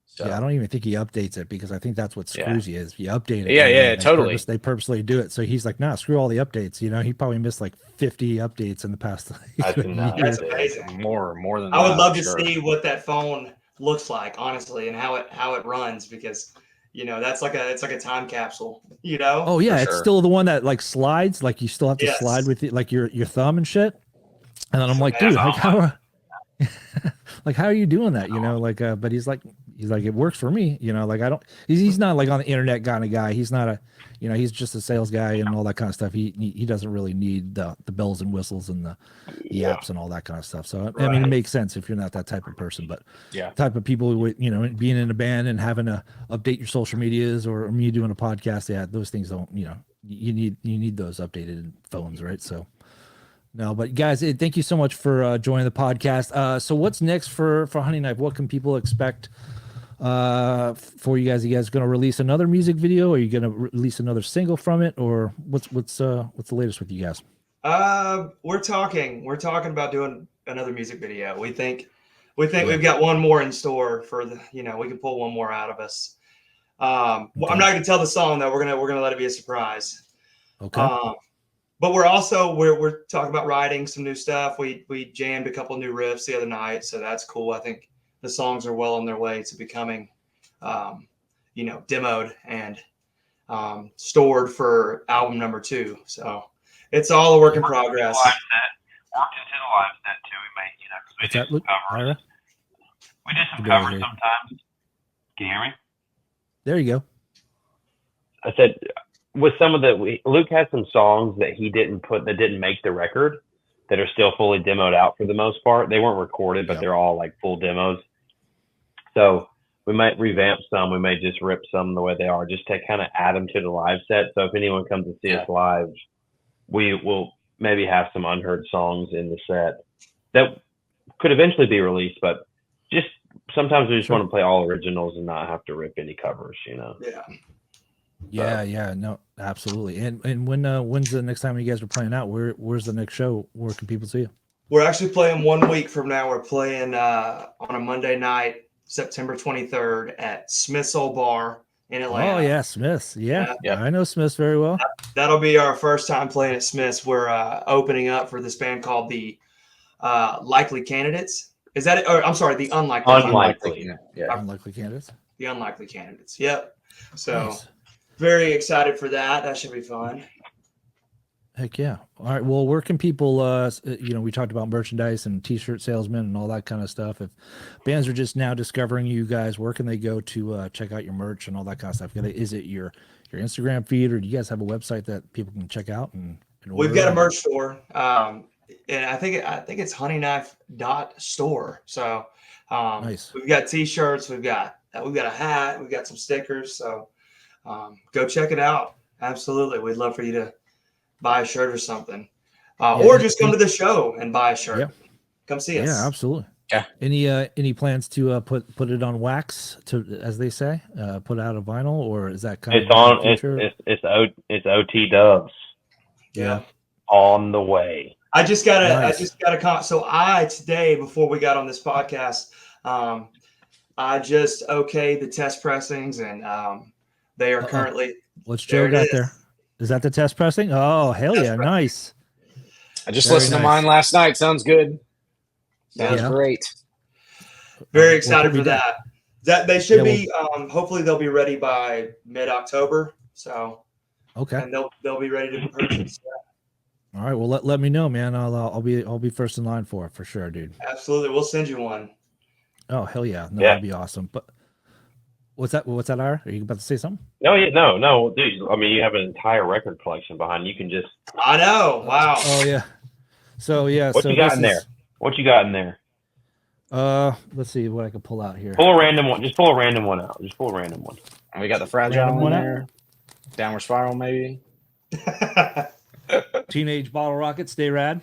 S7: So.
S5: Yeah, I don't even think he updates it because I think that's what screws you is you update it.
S7: Yeah, totally.
S5: They purposely do it. So he's like, nah, screw all the updates. You know, he probably missed like 50 updates in the past.
S6: That's amazing.
S7: More than
S6: I would love to see what that phone looks like, honestly, and how it runs, because you know it's like a time capsule. You know?
S5: Oh yeah, it's still the one that like slides. Like you still have to slide with it, like your thumb and shit. And then I'm like, dude, like how are you doing that? You know, like, but he's like, He's like, it works for me. You know, like I don't. He's not like on the internet kind of guy. He's not a, you know, he's just a sales guy and all that kind of stuff. He doesn't really need the bells and whistles and the apps and all that kind of stuff. So I mean, it makes sense if you're not that type of person. But type of people with, you know, being in a band and having to update your social medias, or me doing a podcast, those things don't, you know, you need those updated phones, right? So. No, but guys, thank you so much for joining the podcast. So what's next for Honey Knife? What can people expect for you guys? Are you guys going to release another music video? Are you going to release another single from it, or what's the latest with you guys?
S6: We're talking about doing another music video. We think we've got one more in store for the, you know, we can pull one more out of us. Well, I'm not going to tell the song though. We're gonna let it be a surprise.
S5: Okay.
S6: But we're also we're talking about writing some new stuff. We jammed a couple new riffs the other night, so that's cool. I think the songs are well on their way to becoming, you know, demoed and stored for album number 2. So it's all a work in progress.
S8: Worked into the live set too. We made, you know, we did some covers.
S5: Ira?
S8: We did some covers sometimes. Can you hear me?
S5: There you go.
S8: I said, with some of Luke has some songs that he didn't make the record that are still fully demoed out for the most part. They weren't recorded, but they're all like full demos. So we might revamp some. We may just rip some the way they are, just to kind of add them to the live set. So if anyone comes to see us live, we will maybe have some unheard songs in the set that could eventually be released, but just sometimes we just want to play all originals and not have to rip any covers, you know?
S5: Yeah, no, absolutely. And when's the next time you guys are playing out? Where's the next show? Where can people see you?
S6: We're actually playing 1 week from now. We're playing on a Monday night, September 23rd at Smith's Old Bar in Atlanta.
S5: Oh yeah, Smith's. Yeah. I know Smith's very well.
S6: That'll be our first time playing at Smith's. We're opening up for this band called the Likely Candidates. Is that it? Or I'm sorry, the Unlikely.
S8: Unlikely
S5: Candidates.
S6: The Unlikely Candidates. Yep. So. Nice. Very excited for that. That should be fun.
S5: Heck yeah. All right. Well, where can people, you know, we talked about merchandise and t-shirt salesmen and all that kind of stuff. If bands are just now discovering you guys, where can they go to check out your merch and all that kind of stuff? Is it your Instagram feed, or do you guys have a website that people can check out? And
S6: we've got a merch store. And I think it's HONEYKNIFE.store. So nice. We've got t-shirts, we've got a hat, we've got some stickers. So go check it out. Absolutely. We'd love for you to buy a shirt or something, or just come to the show and buy a shirt. Yeah. Come see us.
S5: Yeah, absolutely. Yeah. Any plans to put it on wax, to, as they say, put out a vinyl, or is that kind of
S8: it's OT Dubs.
S5: Yeah.
S8: On the way.
S6: I just got a comment. So today, before we got on this podcast, I just okayed the test pressings, and they are currently.
S5: What's Joe got there? Is that the test pressing? Oh, hell yeah. Nice.
S7: I just listened to mine last night. Sounds good. Sounds great.
S6: Very excited for that. That they should be, hopefully they'll be ready by mid-October. So,
S5: okay.
S6: And they'll be ready to purchase.
S5: Yeah. All right. Well, let me know, man. I'll be first in line for it, for sure, dude.
S6: Absolutely. We'll send you one.
S5: Oh, hell yeah. No, that'd be awesome. But what's that, Ira? Are you about to say something?
S8: No, dude. I mean, you have an entire record collection behind you. You can just.
S6: I know. Wow.
S5: Oh yeah. So yeah.
S8: What you got in there? What you got in there?
S5: Let's see what I can pull out here.
S8: Pull a random one. Just pull a random one out. Just pull a random one.
S7: And we got the Fragile one there. Downward Spiral, maybe.
S5: Teenage Bottle Rocket, Stay Rad.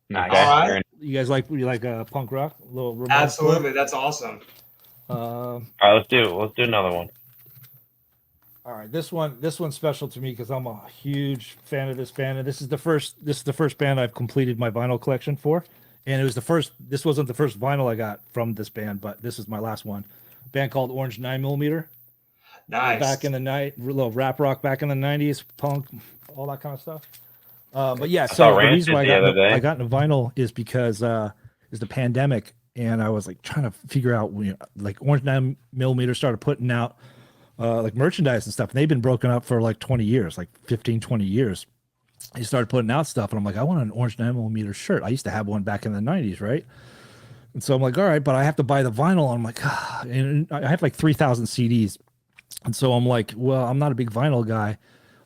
S6: Nice. All right.
S5: You guys like punk rock? A little
S6: absolutely. That's awesome.
S8: All right, let's do another one.
S5: All right, this one's special to me because I'm a huge fan of this band, and this is the first band I've completed my vinyl collection for, and it was the first. This wasn't the first vinyl I got from this band, but this is my last one. A band called Orange 9mm.
S6: Nice.
S5: Back in the night, little rap rock back in the '90s, punk, all that kind of stuff. But yeah, so the reason why I got into vinyl is because is the pandemic. And I was like trying to figure out, like Orange 9mm started putting out like merchandise and stuff. And they've been broken up for like 20 years, like 15, 20 years. They started putting out stuff. And I'm like, I want an Orange 9mm shirt. I used to have one back in the 90s, right? And so I'm like, all right, but I have to buy the vinyl. I'm like, and I have like 3,000 CDs. And so I'm like, well, I'm not a big vinyl guy,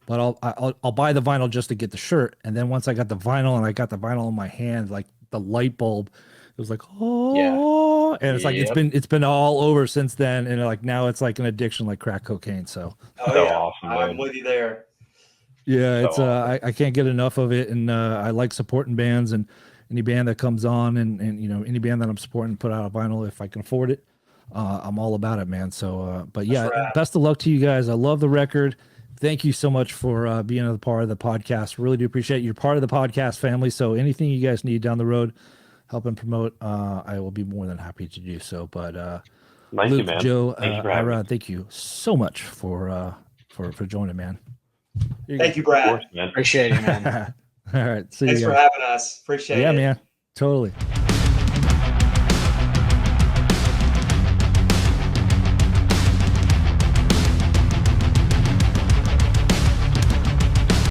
S5: but I'll buy the vinyl just to get the shirt. And then once I got the vinyl and I got the vinyl in my hand, like the light bulb, it was like, oh, and it's like it's been all over since then. And like now it's like an addiction, like crack cocaine. So
S8: awesome,
S6: I'm with you there.
S5: Yeah, it's I can't get enough of it, and I like supporting bands, and any band that comes on, and you know, any band that I'm supporting put out a vinyl if I can afford it. I'm all about it, man. So, but yeah, best of luck to you guys. I love the record. Thank you so much for being a part of the podcast. Really do appreciate it. You're part of the podcast family. So anything you guys need down the road, helping promote, I will be more than happy to do so. But
S8: nice
S5: Luke,
S8: man.
S5: Joe, Ira, thank you so much for joining, man.
S6: Thank you, Brad.
S8: Of course, man.
S7: Appreciate it, man.
S5: All right. See
S6: Thanks
S5: you
S6: for
S5: guys.
S6: having us. Appreciate it.
S5: Yeah, man. Totally.